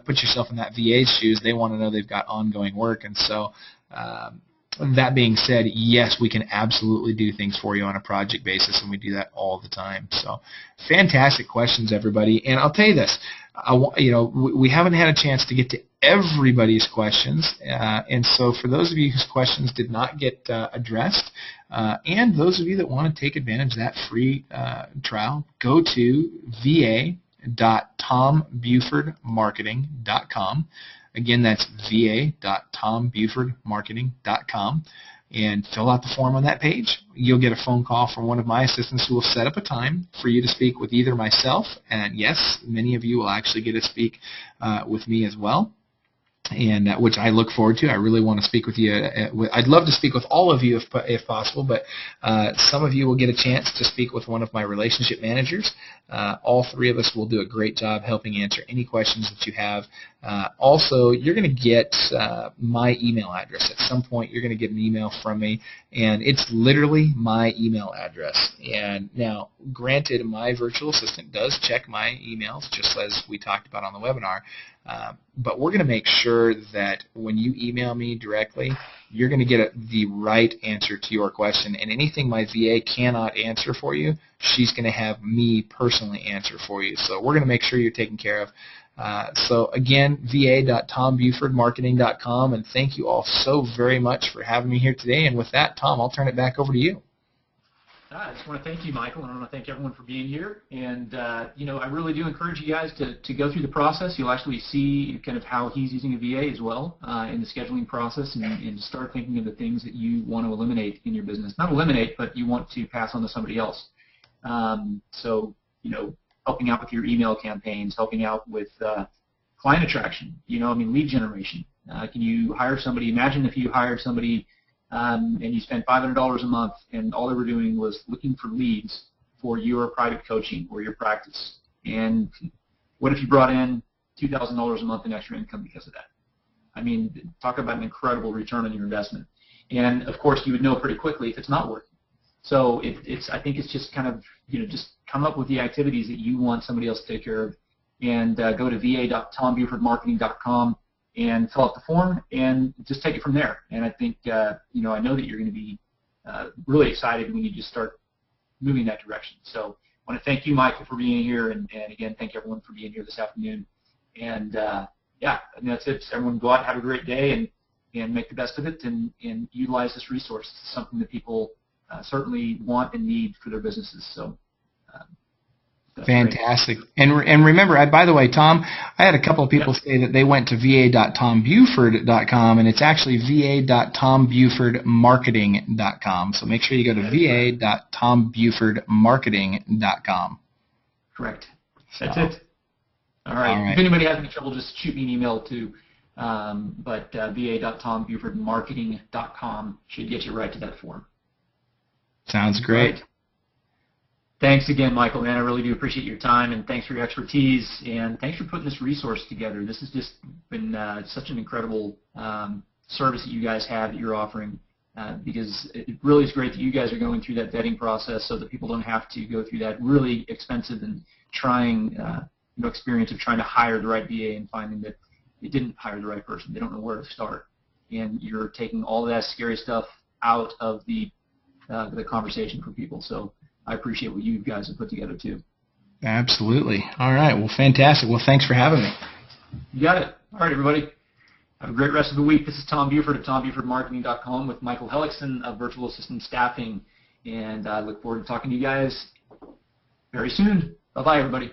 put yourself in that VA's shoes. They want to know they've got ongoing work, and so. That being said, yes, we can absolutely do things for you on a project basis, and we do that all the time. So, fantastic questions, everybody. And I'll tell you this, we haven't had a chance to get to everybody's questions, and so for those of you whose questions did not get addressed, and those of you that want to take advantage of that free trial, go to va.tombufordmarketing.com. Again, that's va.tombufordmarketing.com, and fill out the form on that page. You'll get a phone call from one of my assistants who will set up a time for you to speak with either myself, and yes, many of you will actually get to speak with me as well, and which I look forward to. I really want to speak with you. I'd love to speak with all of you if possible, but some of you will get a chance to speak with one of my relationship managers. All three of us will do a great job helping answer any questions that you have. Also, you're going to get my email address. At some point, you're going to get an email from me, and it's literally my email address. And now, granted, my virtual assistant does check my emails, just as we talked about on the webinar, but we're going to make sure that when you email me directly, you're going to get the right answer to your question, and anything my VA cannot answer for you, she's going to have me personally answer for you. So we're going to make sure you're taken care of. So again, va.tombufordmarketing.com, and thank you all so very much for having me here today. And with that, Tom, I'll turn it back over to you. I just want to thank you, Michael, and I want to thank everyone for being here. And I really do encourage you guys to go through the process. You'll actually see kind of how he's using a VA as well in the scheduling process, and start thinking of the things that you want to eliminate in your business. Not eliminate, but you want to pass on to somebody else. Helping out with your email campaigns, helping out with client attraction, lead generation. Can you hire somebody? Imagine if you hired somebody and you spent $500 a month, and all they were doing was looking for leads for your private coaching or your practice. And what if you brought in $2,000 a month in extra income because of that? Talk about an incredible return on your investment. And of course, you would know pretty quickly if it's not working. So I think it's just kind of, just come up with the activities that you want somebody else to take care of, and go to va.tombufordmarketing.com and fill out the form, and just take it from there. And I think, I know that you're going to be really excited when you just start moving in that direction. So I want to thank you, Michael, for being here, and again, thank everyone for being here this afternoon. And that's it. Everyone go out and have a great day, and make the best of it, and utilize this resource. It's something that people certainly want and need for their businesses. So fantastic. And remember, by the way, Tom, I had a couple of people say that they went to va.tombuford.com, and it's actually va.tombufordmarketing.com. So make sure you go to va.tombufordmarketing.com. Correct. That's it. All right. If anybody has any trouble, just shoot me an email too. But va.tombufordmarketing.com should get you right to that form. Sounds great. Right. Thanks again, Michael, man. I really do appreciate your time, and thanks for your expertise, and thanks for putting this resource together. This has just been such an incredible service that you guys have that you're offering, because it really is great that you guys are going through that vetting process so that people don't have to go through that really expensive and trying experience of trying to hire the right VA and finding that they didn't hire the right person. They don't know where to start. And you're taking all of that scary stuff out of the conversation for people. So I appreciate what you guys have put together too. Absolutely. All right. Well, fantastic. Well, thanks for having me. You got it. All right, everybody. Have a great rest of the week. This is Tom Buford of tombufordmarketing.com with Michael Hellickson of Virtual Assistant Staffing, and I look forward to talking to you guys very soon. Bye-bye, everybody.